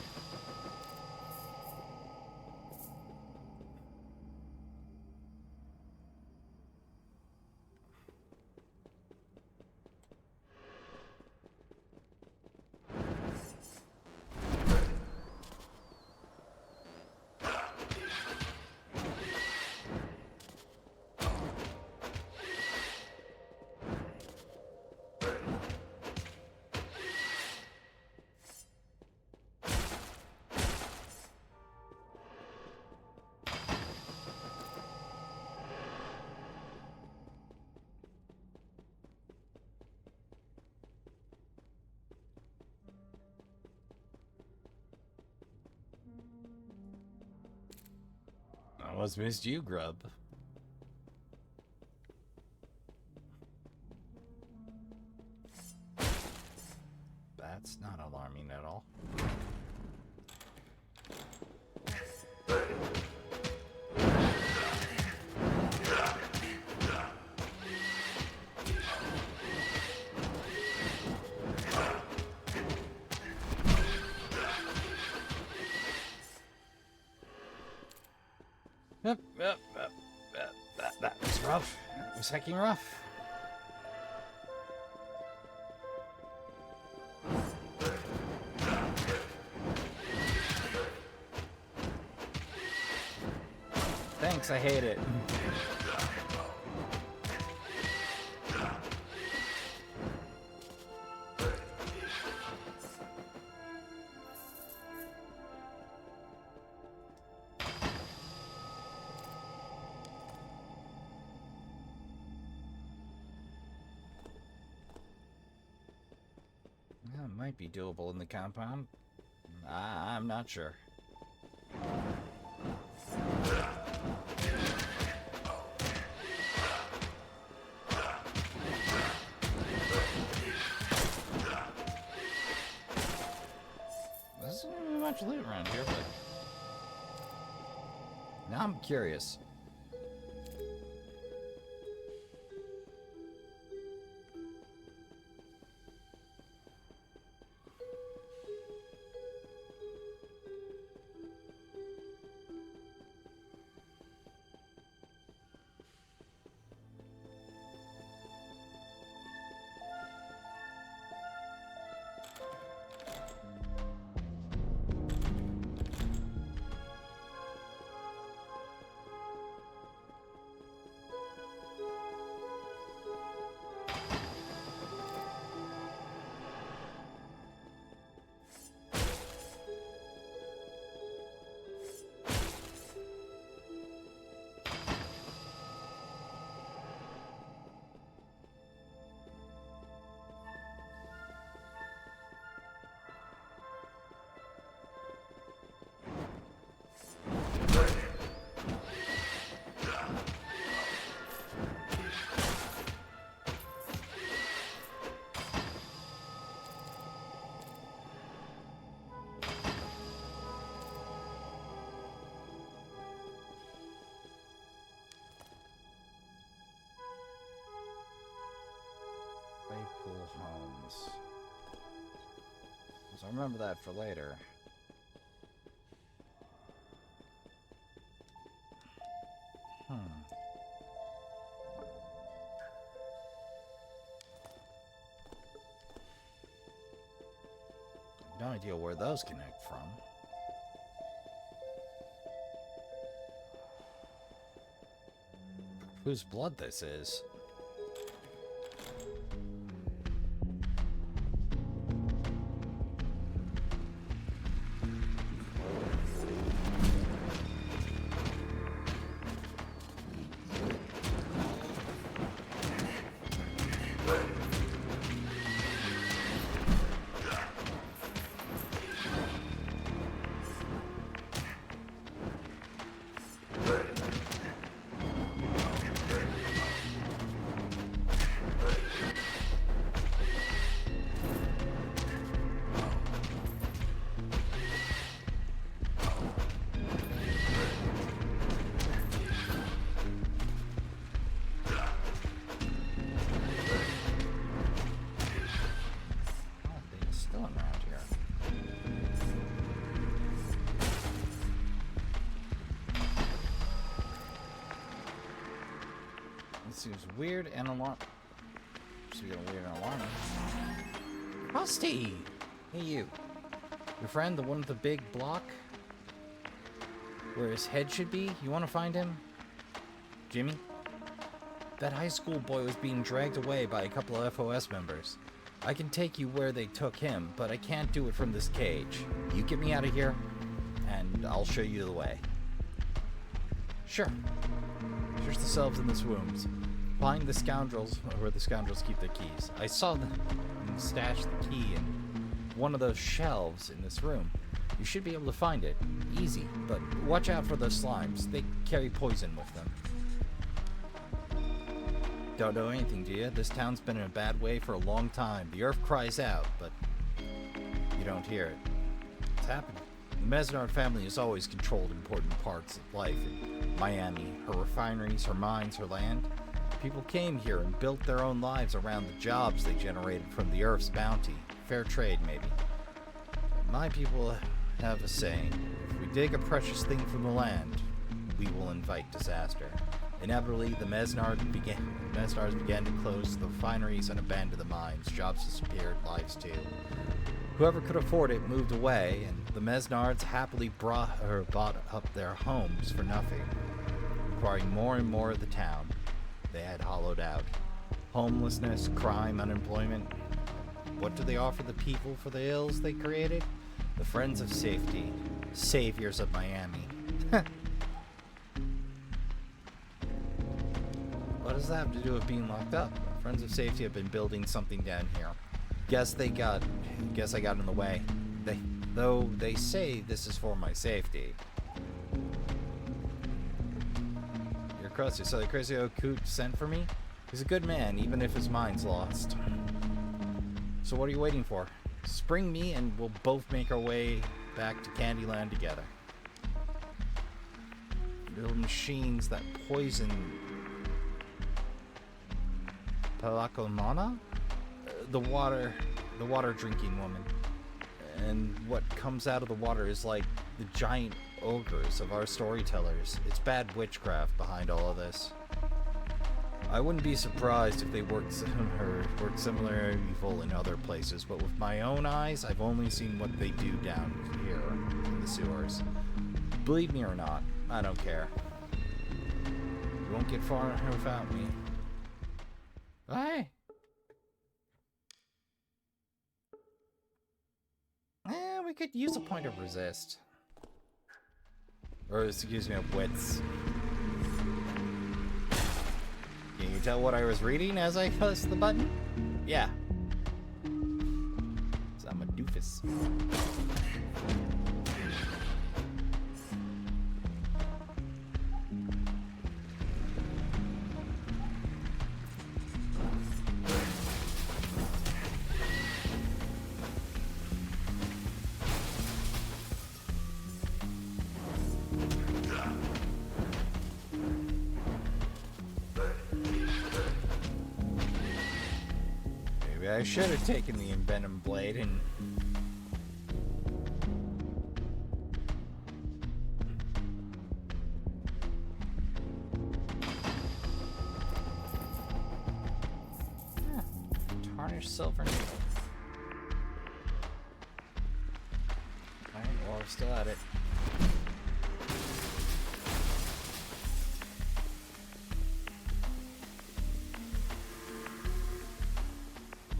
S1: Almost missed you, Grub. That's not alarming at all. Yep. That was rough. That was hecking rough. Thanks, I hate it. That might be doable in the compound. I'm not sure. There's not much loot around here, but now I'm curious. Pool homes. So I remember that for later. No idea where those connect from. Whose blood this is? Seems weird and alarm. Weird and alarming. Rusty! Hey, you. Your friend, the one with the big block? Where his head should be? You want to find him? Jimmy? That high school boy was being dragged away by a couple of FOS members. I can take you where they took him, but I can't do it from this cage. You get me out of here, and I'll show you the way. Sure. Here's the cells in this rooms. Find the scoundrels, where the scoundrels keep their keys. I saw them stash the key in one of those shelves in this room. You should be able to find it. Easy, but watch out for those slimes. They carry poison with them. Don't know anything, do you? This town's been in a bad way for a long time. The earth cries out, but you don't hear it. It's happening. The Mesnard family has always controlled important parts of life in Miami. Her refineries, her mines, her land. People came here and built their own lives around the jobs they generated from the earth's bounty. Fair trade, maybe. My people have a saying, if we dig a precious thing from the land, we will invite disaster. Inevitably, the Mesnards began to close the refineries and abandon the mines. Jobs disappeared, lives too. Whoever could afford it moved away, and the Mesnards happily bought up their homes for nothing, acquiring more and more of the town they had hollowed out. Homelessness, crime, unemployment. What do they offer the people for the ills they created? The Friends of Safety, saviors of Miami. What does that have to do with being locked up? Friends of Safety have been building something down here. Guess I got in the way. Though they say this is for my safety. You're crusty, so the crazy old coot sent for me? He's a good man, even if his mind's lost. So what are you waiting for? Spring me and we'll both make our way back to Candyland together. Little machines that poison Palacomana? The water drinking woman. And what comes out of the water is like the giant ogres of our storytellers. It's bad witchcraft behind all of this. I wouldn't be surprised if they worked similar evil in other places, but with my own eyes, I've only seen what they do down here in the sewers. Believe me or not, I don't care. You won't get far without me. Bye. We could use a point of resist. Or, excuse me, of wits. Can you tell what I was reading as I pressed the button? Yeah. So I'm a doofus. I should have taken the envenom blade and... Tarnished silver needle. Alright, well, we're still at it.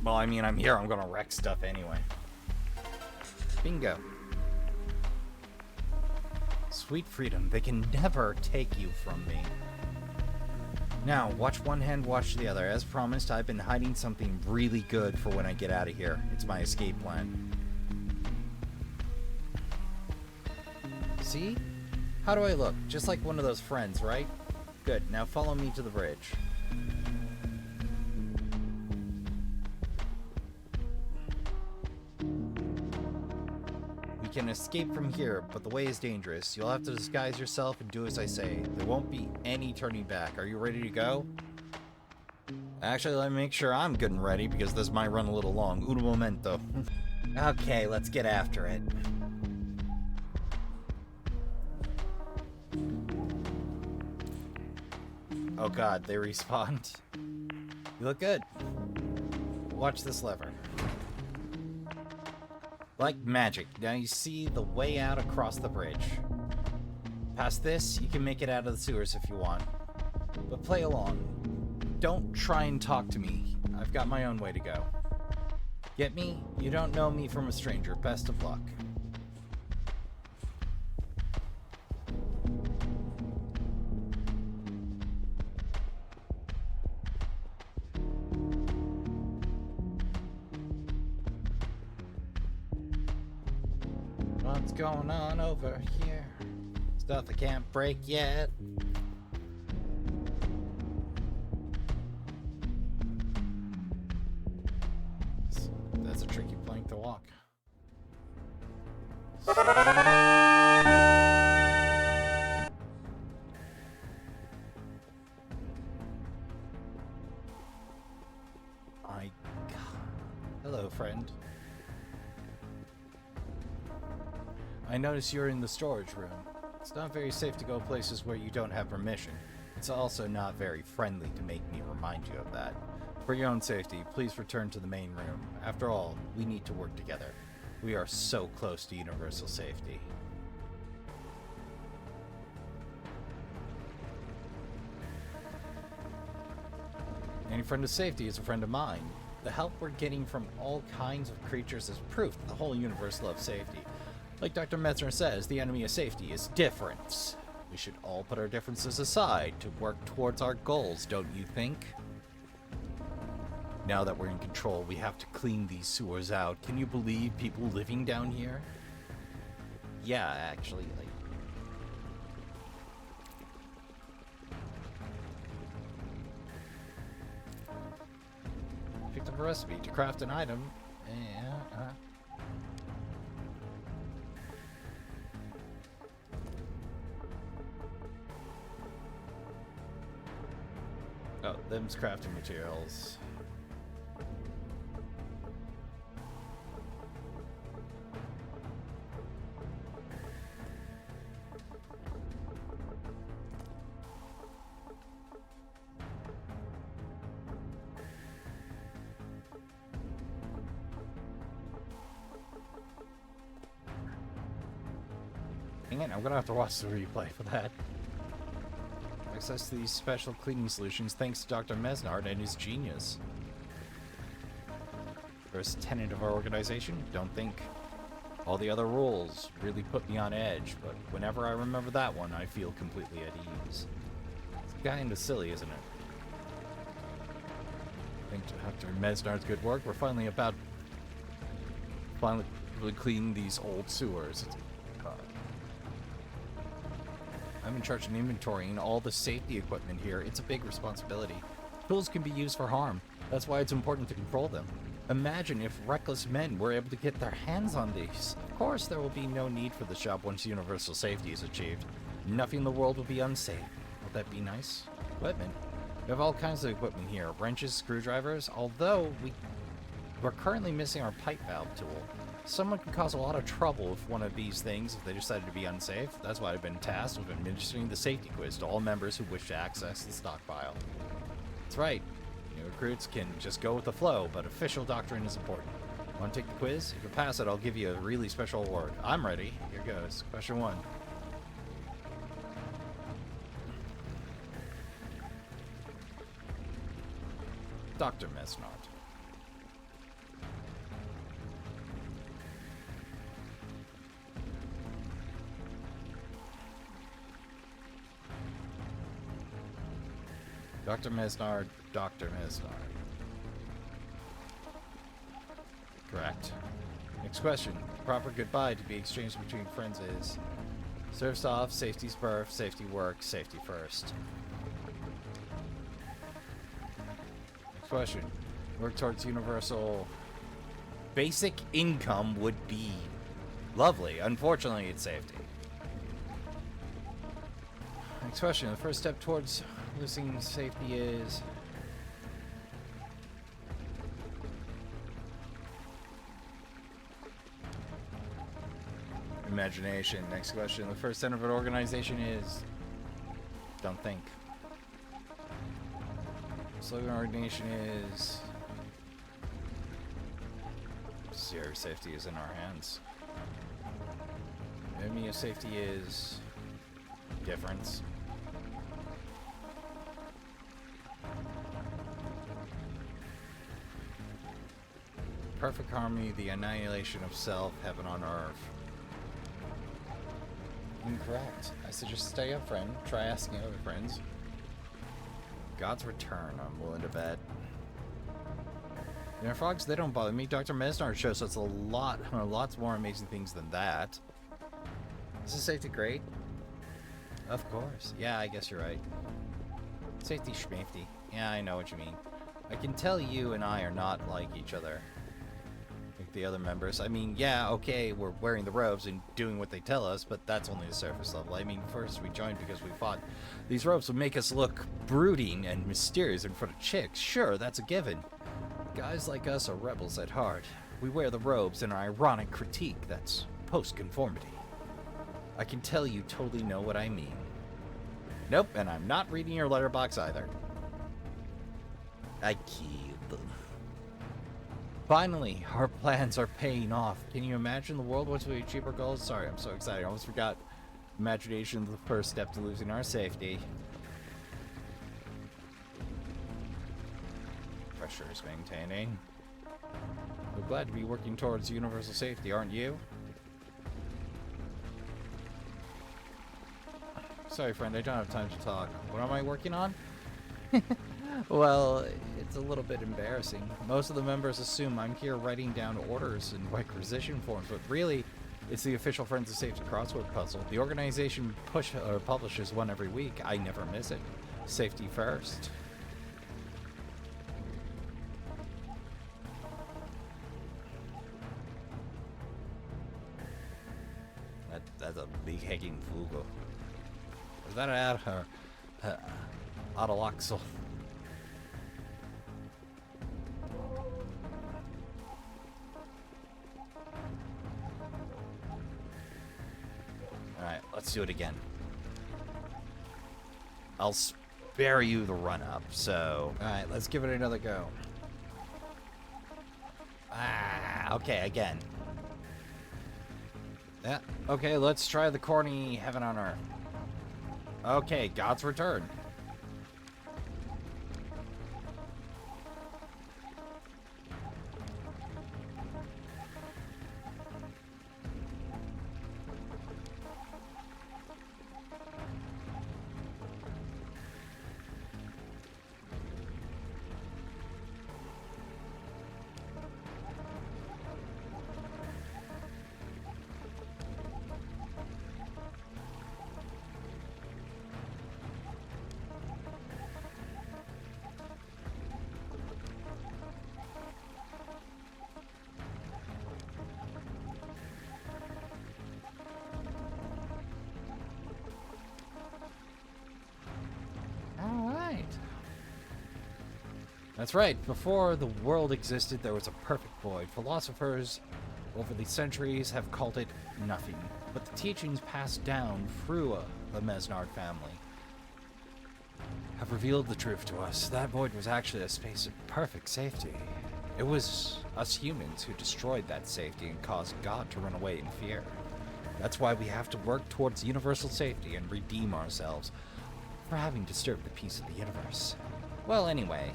S1: Well, I mean, I'm here. I'm gonna wreck stuff anyway. Bingo. Sweet freedom. They can never take you from me. Now, watch one hand, watch the other. As promised, I've been hiding something really good for when I get out of here. It's my escape plan. See? How do I look? Just like one of those friends, right? Good. Now follow me to the bridge. Can escape from here, but the way is dangerous. You'll have to disguise yourself and do as I say. There won't be any turning back. Are you ready to go? Actually, let me make sure I'm good and ready, because this might run a little long. Un momento. Okay, let's get after it. Oh god, they respawned. You look good. Watch this lever. Like magic. Now you see the way out across the bridge. Past this, you can make it out of the sewers if you want. But play along. Don't try and talk to me. I've got my own way to go. Get me? You don't know me from a stranger. Best of luck. going on over here? Stuff I can't break yet. That's a tricky plank to walk. My God. Hello, friend. I notice you're in the storage room. It's not very safe to go places where you don't have permission. It's also not very friendly to make me remind you of that. For your own safety, please return to the main room. After all, we need to work together. We are so close to universal safety. Any friend of safety is a friend of mine. The help we're getting from all kinds of creatures is proof that the whole universe loves safety. Like Dr. Metzner says, the enemy of safety is difference. We should all put our differences aside to work towards our goals, don't you think? Now that we're in control, we have to clean these sewers out. Can you believe people living down here? Yeah, actually, like... Picked up a recipe to craft an item. Yeah, Oh, them's crafting materials. Dang it, I'm gonna have to watch the replay for that. Access to these special cleaning solutions thanks to Dr. Mesnard and his genius. First tenet of our organization, don't think. All the other rules really put me on edge, but whenever I remember that one, I feel completely at ease. It's kinda silly, isn't it? Thanks to Dr. Mesnard's good work, we're finally cleaning these old sewers. I'm in charge of inventorying all the safety equipment here. It's a big responsibility. Tools can be used for harm. That's why it's important to control them. Imagine if reckless men were able to get their hands on these. Of course, there will be no need for the shop once universal safety is achieved. Nothing in the world will be unsafe. Won't that be nice? Equipment. We have all kinds of equipment here. Wrenches, screwdrivers, although we're currently missing our pipe valve tool. Someone can cause a lot of trouble with one of these things if they decided to be unsafe. That's why I've been tasked with administering the safety quiz to all members who wish to access the stockpile. That's right. New recruits can just go with the flow, but official doctrine is important. Want to take the quiz? If you pass it, I'll give you a really special award. I'm ready. Here goes. Question 1. Dr. Mesnard. Dr. Mesnard, Dr. Mesnard. Correct. Next question. Proper goodbye to be exchanged between friends is... Serves off, safety's birth, safety work, safety first. Next question. Work towards universal... Basic income would be lovely. Unfortunately, it's safety. Next question. The first step towards... losing safety is... Imagination. Next question. The first center of an organization is... Don't think. Slogan of organization is... Zero safety is in our hands. Enemy of safety is... Difference. Perfect harmony, the annihilation of self, heaven on earth. Incorrect. I suggest stay up, friend. Try asking other friends. God's return, I'm willing to bet. Frogs, they don't bother me. Dr. Mesnard shows us lots more amazing things than that. Is the safety great? Of course. Yeah, I guess you're right. Safety schmafety. Yeah, I know what you mean. I can tell you and I are not like each other. Like the other members. I mean, yeah, okay, we're wearing the robes and doing what they tell us, but that's only the surface level. I mean, first we joined because we thought these robes would make us look brooding and mysterious in front of chicks. Sure, that's a given. Guys like us are rebels at heart. We wear the robes in our ironic critique that's post-conformity. I can tell you totally know what I mean. Nope, and I'm not reading your letterbox either. I killed them. Finally, our plans are paying off. Can you imagine the world once we achieve our goals? Sorry, I'm so excited. I almost forgot. Imagination is the first step to losing our safety. Pressure is maintaining. We're glad to be working towards universal safety, aren't you? Sorry, friend, I don't have time to talk. What am I working on? Well, it's a little bit embarrassing. Most of the members assume I'm here writing down orders in requisition forms, but really, it's the official Friends of Safety crossword puzzle. The organization publishes one every week. I never miss it. Safety first. That's a big hanging fugo. Is that an alittle? Alright, let's do it again. I'll spare you the run-up, so... Alright, let's give it another go. Okay, again. Yeah, okay, let's try the corny heaven on earth. Okay, God's return. That's right. Before the world existed, there was a perfect void. Philosophers over the centuries have called it nothing. But the teachings passed down through the Mesnard family have revealed the truth to us. That void was actually a space of perfect safety. It was us humans who destroyed that safety and caused God to run away in fear. That's why we have to work towards universal safety and redeem ourselves for having disturbed the peace of the universe. Well, anyway...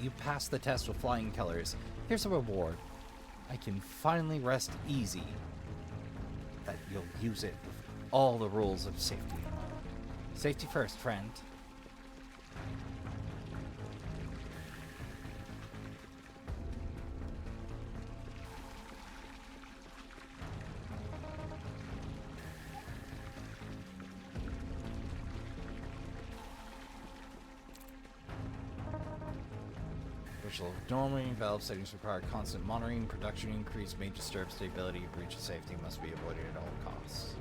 S1: You passed the test with flying colors. Here's a reward. I can finally rest easy that you'll use it with all the rules of safety in mind. Safety first, friend. Normally, valve settings require constant monitoring. Production increase may disturb stability. Breach of safety must be avoided at all costs.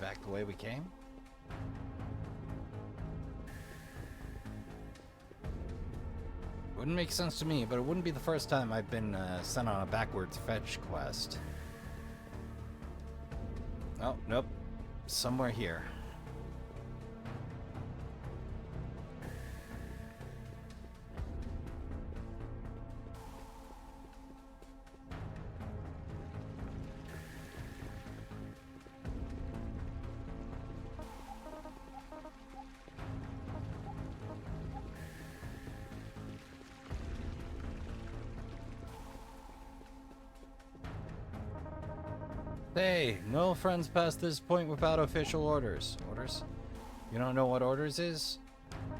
S1: Back the way we came? Wouldn't make sense to me, but it wouldn't be the first time I've been sent on a backwards fetch quest. Oh, nope. Somewhere here. Hey, no friends past this point without official orders. Orders? You don't know what orders is?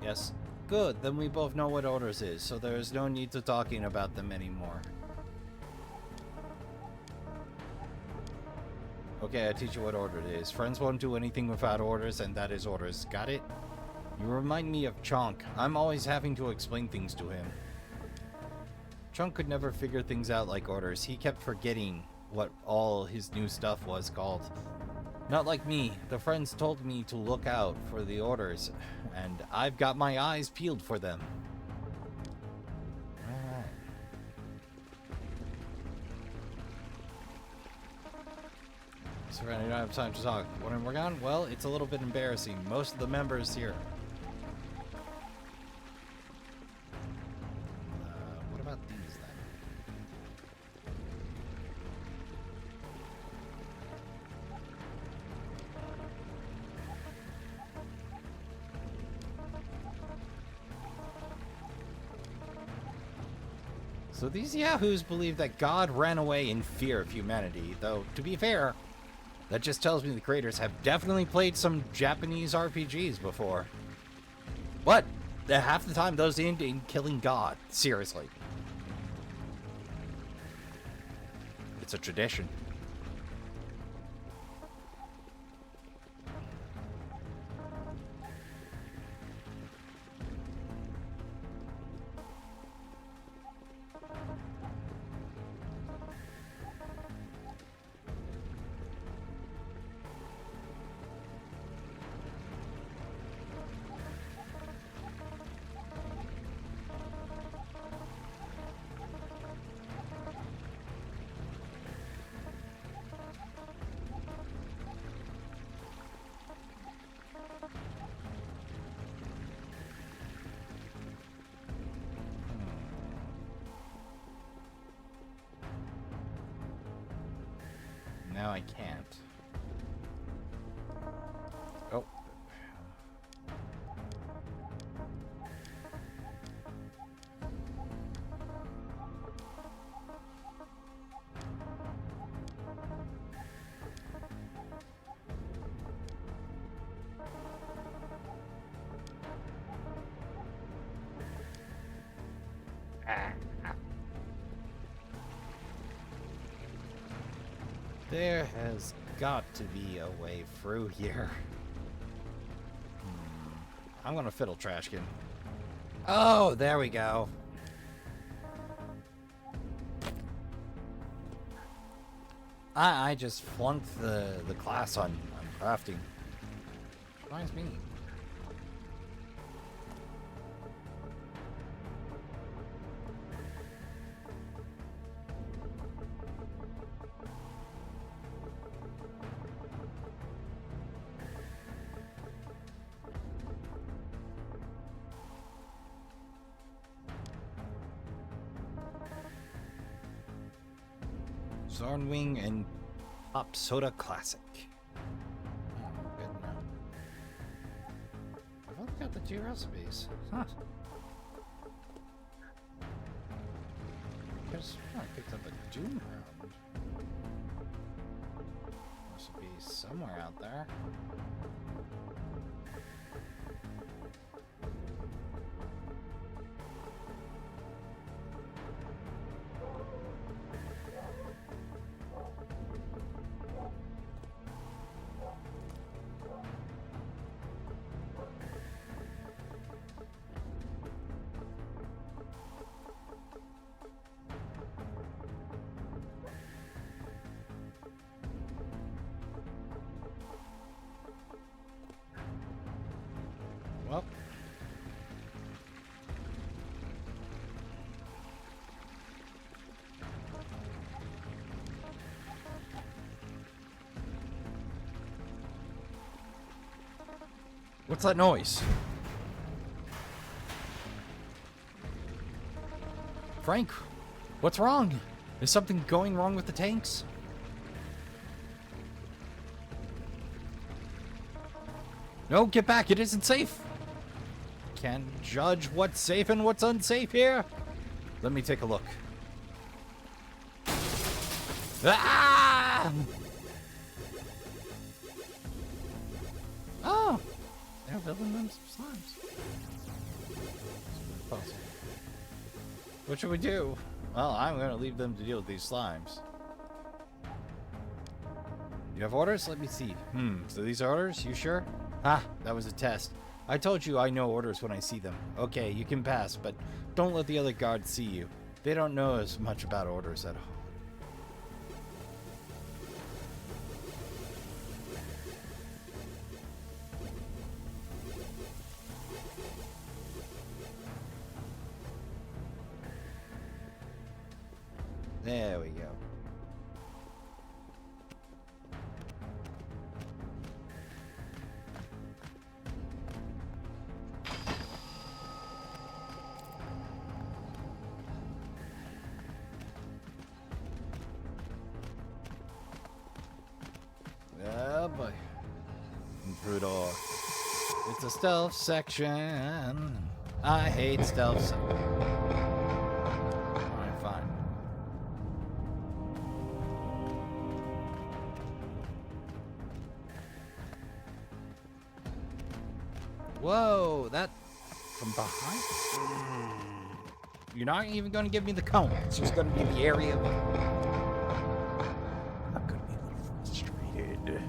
S1: Yes. Good, then we both know what orders is, so there's no need to talking about them anymore. Okay, I teach you what order it is. Friends won't do anything without orders, and that is orders. Got it? You remind me of Chonk. I'm always having to explain things to him. Chonk could never figure things out like orders. He kept forgetting what all his new stuff was called. Not like me. The friends told me to look out for the orders, and I've got my eyes peeled for them. Alright. So I don't have time to talk. When we're gone, well, it's a little bit embarrassing. Most of the members here. What about these then? So these yahoos believe that God ran away in fear of humanity, though, to be fair, that just tells me the creators have definitely played some Japanese RPGs before. But half the time those end in killing God. Seriously. It's a tradition. Now I can't. Oh. There has got to be a way through here. I'm gonna fiddle Trashkin. Oh, there we go. I just flunked the class on crafting. Reminds me. Zornwing and Pop Soda Classic. Oh, good enough. I've only got the 2 recipes. Huh. I picked up a Doom round. Must be somewhere out there. Well. What's that noise? Frank, what's wrong? Is something going wrong with the tanks? No, get back. It isn't safe. Can't judge what's safe and what's unsafe here. Let me take a look. Ah! Yeah, building them some slimes. Puzzle. What should we do? Well, I'm gonna leave them to deal with these slimes. You have orders? Let me see. So these are orders? You sure? Ah, that was a test. I told you I know orders when I see them. Okay, you can pass, but don't let the other guards see you. They don't know as much about orders at all. There we go. Oh boy. Brutal. It's a stealth section. I hate stealth sections. Alright, fine. Whoa, that from behind? You're not even going to give me the cone. It's just going to be the area. I'm going to be a little frustrated.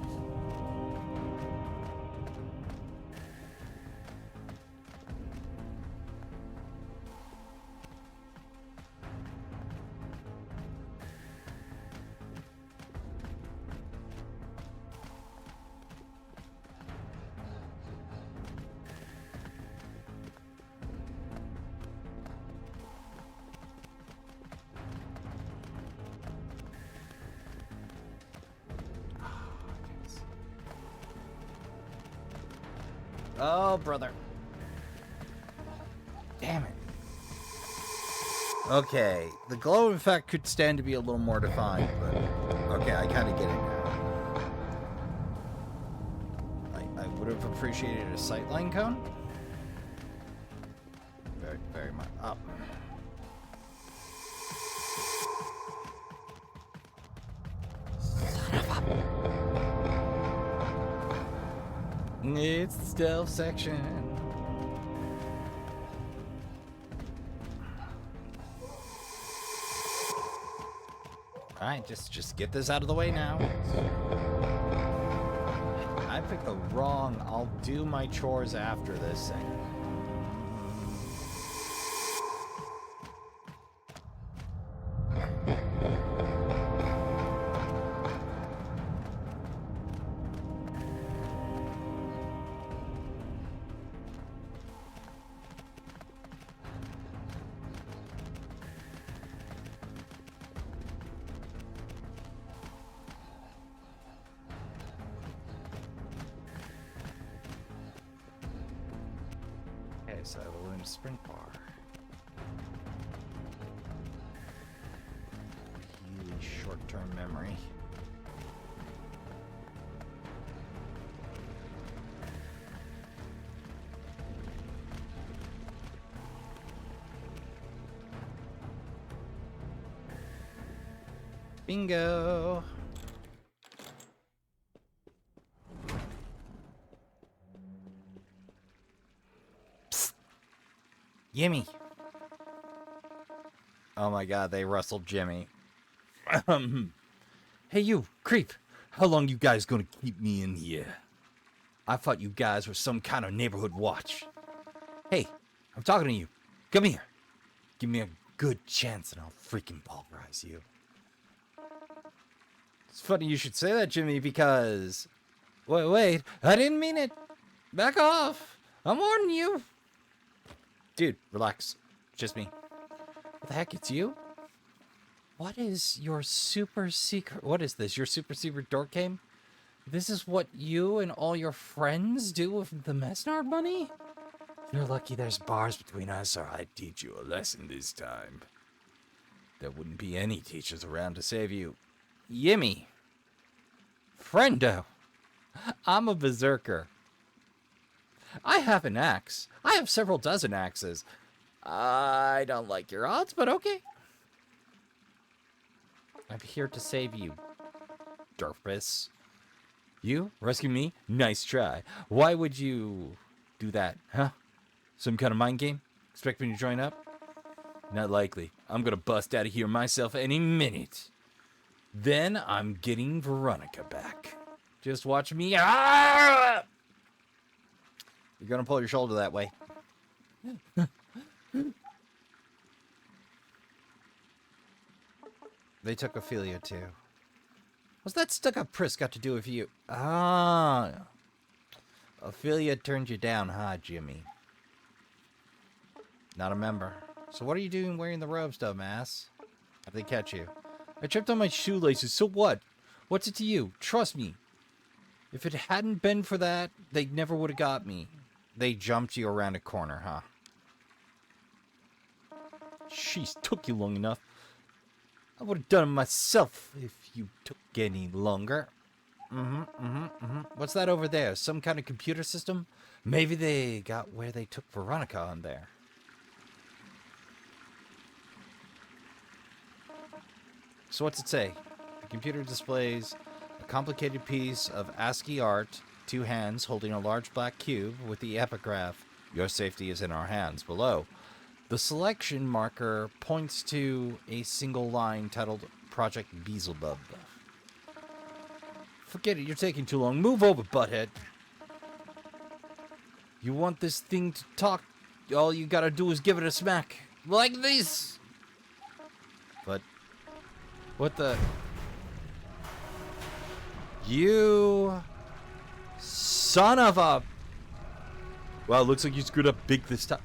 S1: Oh, brother. Damn it. Okay, the glow effect could stand to be a little more defined, but okay, I kind of get it now. I would have appreciated a sightline cone. Very, very much. Up. Son of a... It's the stealth section. Alright, just get this out of the way now. I picked the wrong, I'll do my chores after this thing. So I have a lunar sprint bar. Really short-term memory. Bingo! Yimmy. Oh my god, they rustled Jimmy. Hey you, creep. How long you guys gonna keep me in here? I thought you guys were some kind of neighborhood watch. Hey, I'm talking to you. Come here. Give me a good chance and I'll freaking pulverize you. It's funny you should say that, Jimmy, because... Wait, I didn't mean it. Back off. I'm warning you. Dude, relax. Just me. What the heck, it's you? What is your super secret... What is this, your super secret dork game? This is what you and all your friends do with the Mesnard money? You're lucky there's bars between us or I'd teach you a lesson this time. There wouldn't be any teachers around to save you. Yimmy. Friendo. I'm a berserker. I have an axe. I have several dozen axes. I don't like your odds, but okay. I'm here to save you, Derpus. You? Rescue me? Nice try. Why would you...
S2: do that, huh? Some kind of mind game? Expect me to join up? Not likely. I'm gonna bust out of here myself any minute. Then I'm getting Veronica back. Just watch me. Ah!
S1: You're gonna pull your shoulder that way. They took Ophelia too. What's that stuck-up priss got to do with you? Ah. Ophelia turned you down, huh, Jimmy? Not a member. So what are you doing wearing the robes, dumbass? How'd they catch you?
S2: I tripped on my shoelaces, so what? What's it to you? Trust me. If it hadn't been for that, they never would have got me.
S1: They jumped you around a corner, huh?
S2: Jeez, took you long enough. I would have done it myself if you took any longer.
S1: What's that over there? Some kind of computer system?
S2: Maybe they got where they took Veronica on there.
S1: So what's it say? The computer displays a complicated piece of ASCII art, 2 hands holding a large black cube with the epigraph, "Your safety is in our hands," below. The selection marker points to a single line titled Project Beelzebub.
S2: Forget it, you're taking too long. Move over, butthead. You want this thing to talk? All you gotta do is give it a smack. Like this!
S1: But
S2: What the?
S1: you son of a...
S2: Wow, looks like you screwed up big this time.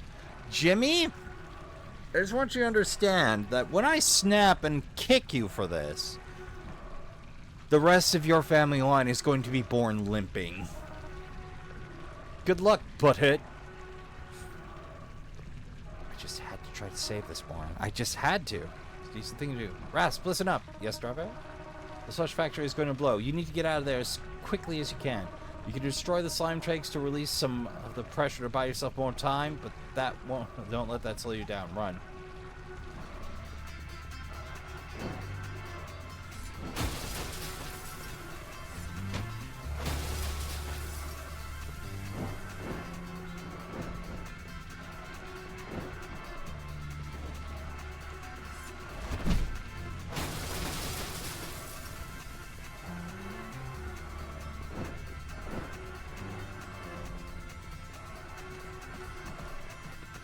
S1: Jimmy? I just want you to understand that when I snap and kick you for this, the rest of your family line is going to be born limping.
S2: Good luck, butthead.
S1: I just had to try to save this morning. I just had to. It's a decent thing to do. Rasp, listen up. Yes, Darvo?
S2: The slush factory is going to blow. You need to get out of there as quickly as you can. You can destroy the slime trakes to release some of the pressure to buy yourself more time, but that won't. Don't let that slow you down. Run.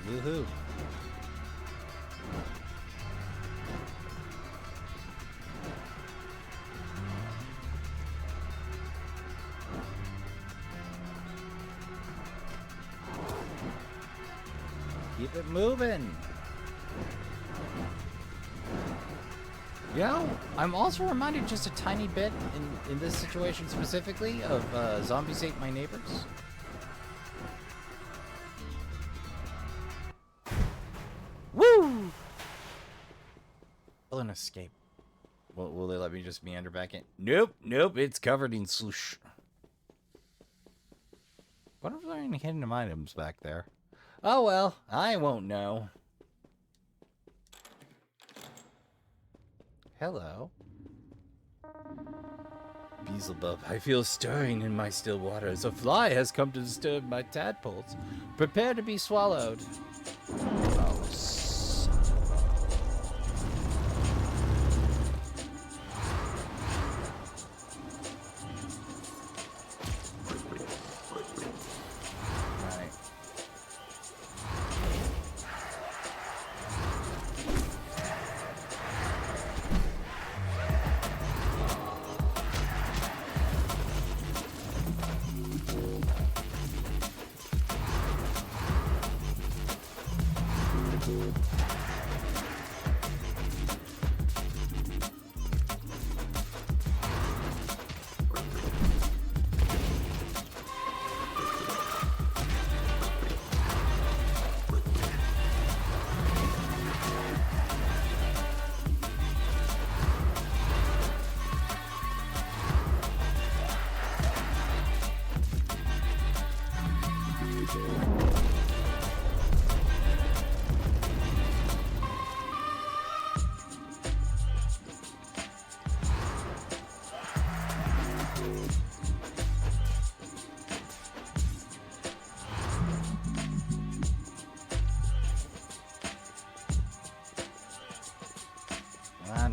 S1: Woohoo. Keep it moving. You know, I'm also reminded just a tiny bit in this situation specifically of Zombies Ate My Neighbors. Woo! An escape. Will they let me just meander back in?
S2: Nope, it's covered in slush.
S1: What if there are any hidden items back there? Oh well, I won't know. Hello.
S2: Beelzebub, I feel stirring in my still waters. A fly has come to disturb my tadpoles. Prepare to be swallowed.
S1: Oh, right.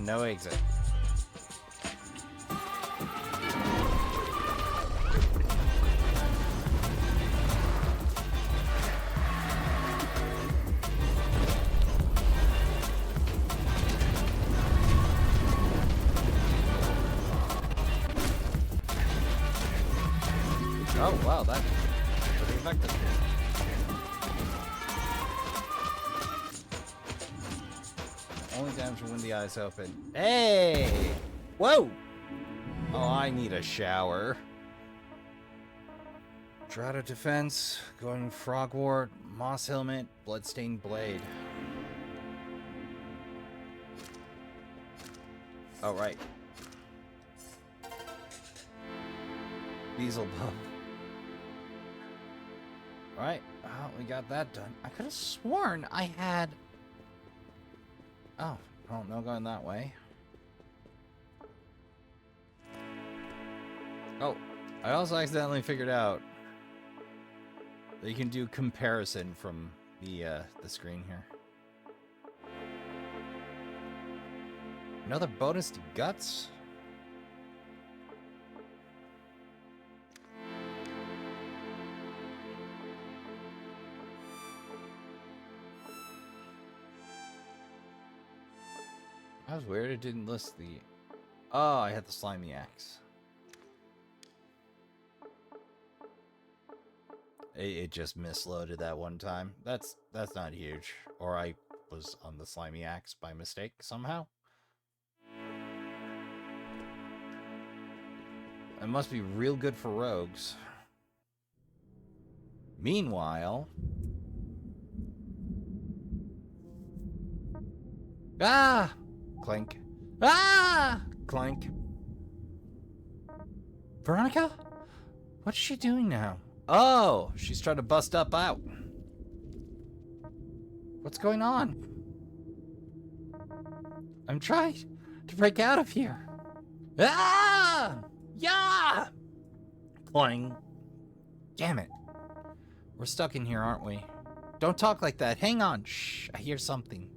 S1: no exit. Oh, wow, that's pretty effective. Only damage when the eyes open. Hey! Whoa! Oh, I need a shower. Drata defense, going frogwort, moss helmet, bloodstained blade. Oh, right. Beelzebub. Alright, well, we got that done. I could have sworn I had... Oh, well, no going that way. Oh, I also accidentally figured out that you can do comparison from the screen here. Another bonus to guts? That was weird, it didn't list the... Oh, I had the slimy axe. It just misloaded that one time. That's not huge. Or I was on the slimy axe by mistake somehow. It must be real good for rogues. Meanwhile... Ah! Clink. Ah! Clank. Veronica? What's she doing now? Oh, she's trying to bust up out. What's going on? I'm trying to break out of here. Ah! Yeah! Clang. Damn it. We're stuck in here, aren't we? Don't talk like that. Hang on. Shh, I hear something.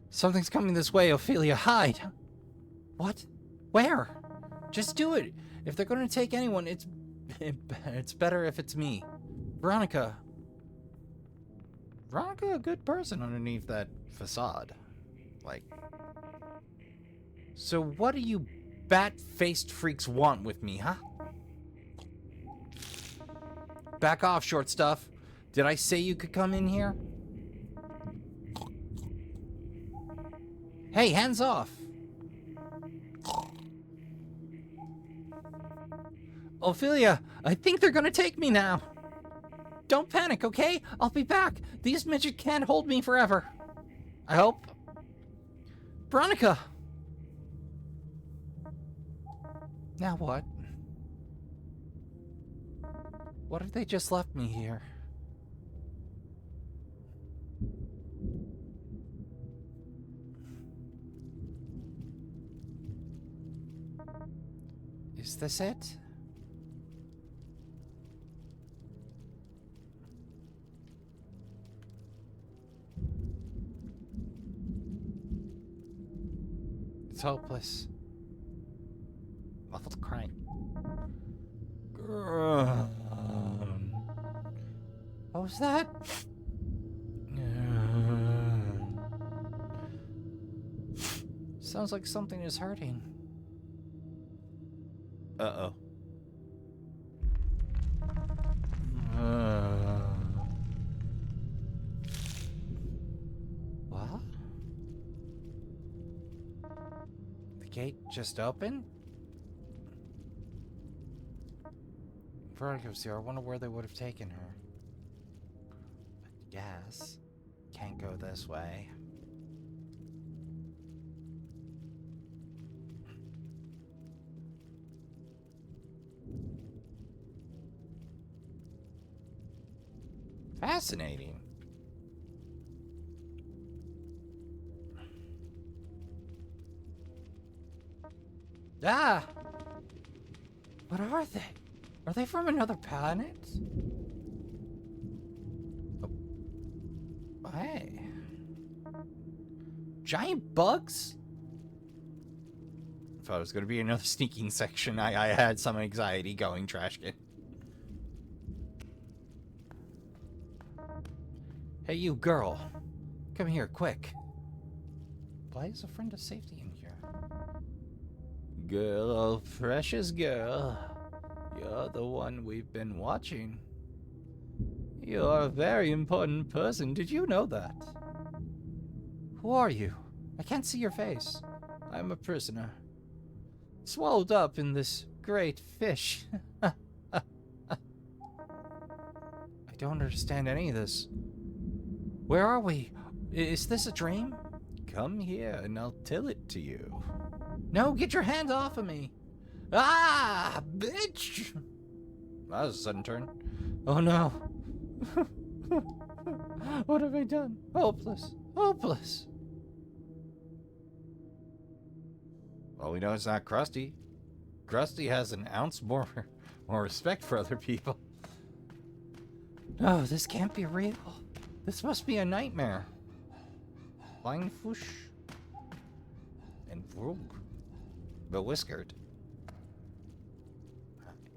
S1: Something's coming this way, Ophelia. Hide. What? Where? Just do it. If they're going to take anyone, it's better if it's me. Veronica. Veronica, a good person underneath that facade. Like. So what do you bat-faced freaks want with me, huh? Back off, short stuff. Did I say you could come in here? Hey, hands off! Ophelia, I think they're gonna take me now. Don't panic, okay? I'll be back. These midgets can't hold me forever. I hope. Veronica! Now what? What if they just left me here? Is this it? It's hopeless. Muffled crying. What was that? Sounds like something is hurting. Uh-oh. What? The gate just opened? Veronica was here. I wonder where they would have taken her. But gas can't go this way. Fascinating. Ah! What are they?
S2: Are they from another planet? Oh. Hey. Giant bugs? Thought it was going to be another sneaking section. I had some anxiety going, Trashkin. Hey, you girl. Come here, quick. Why is a friend of safety in here? Girl, oh precious girl. You're the one we've been watching. You're a very important person. Did you know that? Who are you? I can't see your face. I'm a prisoner. Swallowed up in this great fish. I don't understand any of this. Where are we? Is this a dream? Come here and I'll tell it to you. No, get your hands off of me. Ah, bitch! That was a sudden turn. Oh no. What have I done? Hopeless. Hopeless. Well, we know it's not Krusty. Krusty has an ounce more respect for other people. Oh, this can't be real. This must be a nightmare. Flying Fush. And Vroog. The Whiskered.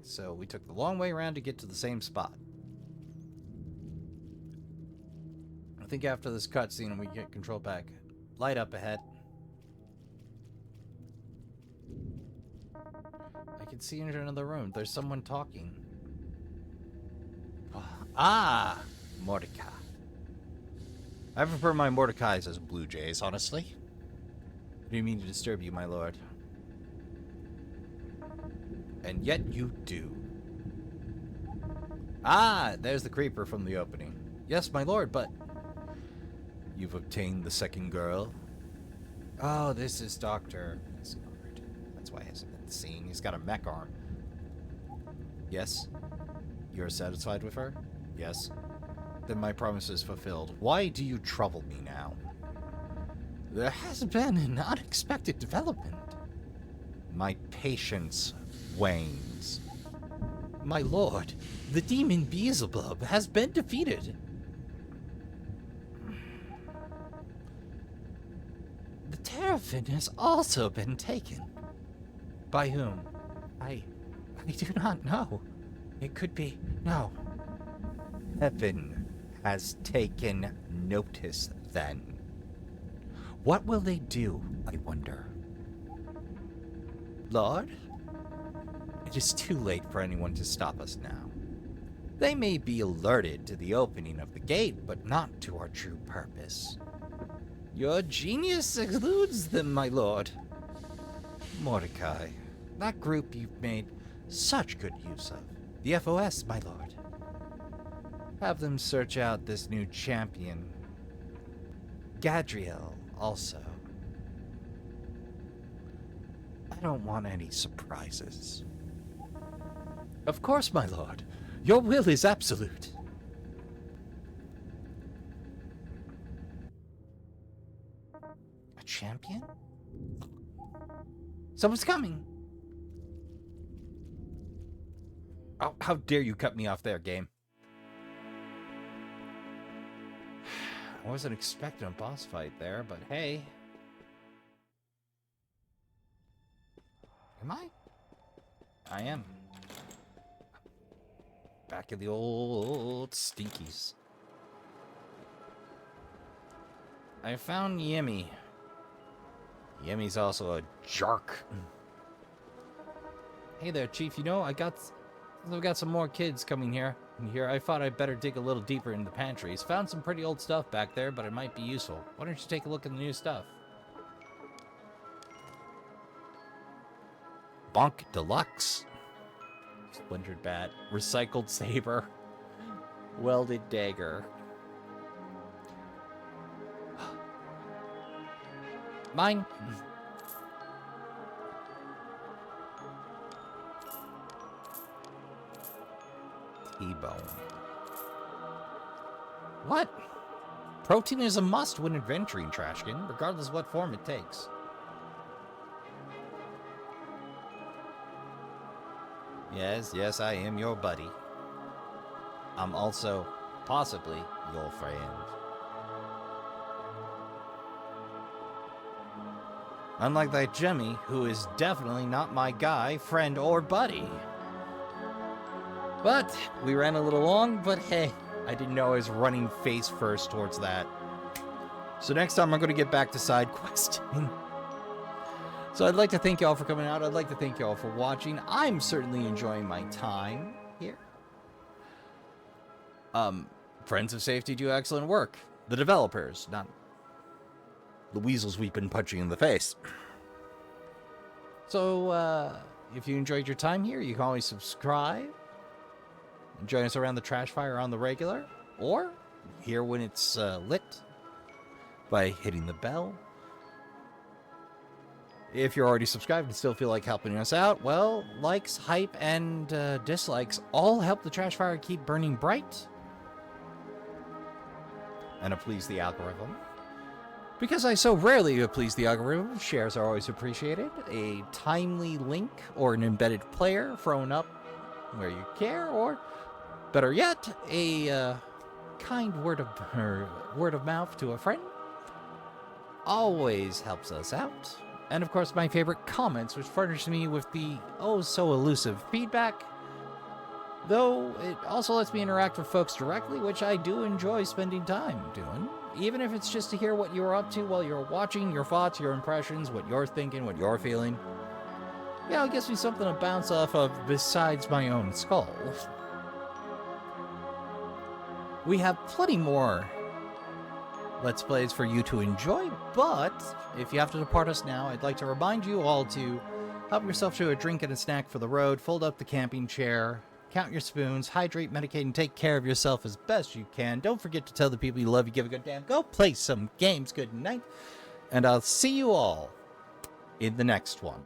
S2: So we took the long way around to get to the same spot. I think after this cutscene we get control back. Light up ahead. I can see into another room. There's someone talking. Ah! Mordecai. I prefer my Mordecais as blue jays, honestly. I didn't mean to disturb you, my lord. And yet you do. Ah! There's the creeper from the opening. Yes, my lord, but... You've obtained the second girl? Oh, this is Dr. Asgard. That's why he hasn't been seen. He's got a mech arm. Yes? You're satisfied with her? Yes. Then my promise is fulfilled. Why do you trouble me now? There has been an unexpected development. My patience wanes. My lord, the demon Beelzebub has been defeated. The Terrafin has also been taken. By whom? I do not know. It could be... No. Heaven has taken notice, then. What will they do, I wonder? Lord? It is too late for anyone to stop us now. They may be alerted to the opening of the gate, but not to our true purpose. Your genius eludes them, my lord. Mordecai, that group you've made such good use of. The FOS, my lord. Have them search out this new champion. Gadriel, also. I don't want any surprises. Of course, my lord. Your will is absolute. A champion? Someone's coming. Oh, how dare you cut me off there, game. I wasn't expecting a boss fight there, but hey. Am I? I am. Back in the old stinkies. I found Yemi. Yemi's also a jerk. Hey there, Chief. You know, I've got some more kids coming here. I thought I'd better dig a little deeper in the pantries. Found some pretty old stuff back there, but it might be useful. Why don't you take a look at the new stuff? Bonk Deluxe. Splintered bat. Recycled saber. Welded dagger. Mine. T-bone. What? Protein is a must when adventuring, Trashkin, regardless of what form it takes.
S1: Yes, yes, I am your buddy. I'm also, possibly, your friend. Unlike that Jemmy, who is definitely not my guy, friend, or buddy. But we ran a little long, but hey, I didn't know I was running face first towards that. So next time I'm going to get back to side questing. So I'd like to thank y'all for coming out. I'd like to thank y'all for watching. I'm certainly enjoying my time here. Friends of Safety do excellent work. The developers, not the weasels we've been punching in the face. So, if you enjoyed your time here, you can always subscribe and join us around the trash fire on the regular, or here when it's lit by hitting the bell. If you're already subscribed and still feel like helping us out, well, likes, hype, and dislikes all help the trash fire keep burning bright. And to please the algorithm. Because I so rarely please the algorithm, shares are always appreciated. A timely link or an embedded player thrown up where you care, or better yet, a kind word of mouth to a friend always helps us out. And of course, my favorite comments, which furnish me with the oh so elusive feedback. Though it also lets me interact with folks directly, which I do enjoy spending time doing. Even if it's just to hear what you're up to while you're watching, your thoughts, your impressions, what you're thinking, what you're feeling. Yeah, it gives me something to bounce off of besides my own skull. We have plenty more Let's Plays for you to enjoy, but if you have to depart us now, I'd like to remind you all to help yourself to a drink and a snack for the road, fold up the camping chair, count your spoons, hydrate, medicate, and take care of yourself as best you can. Don't forget to tell the people you love you give a good damn. Go play some games. Good night. And I'll see you all in the next one.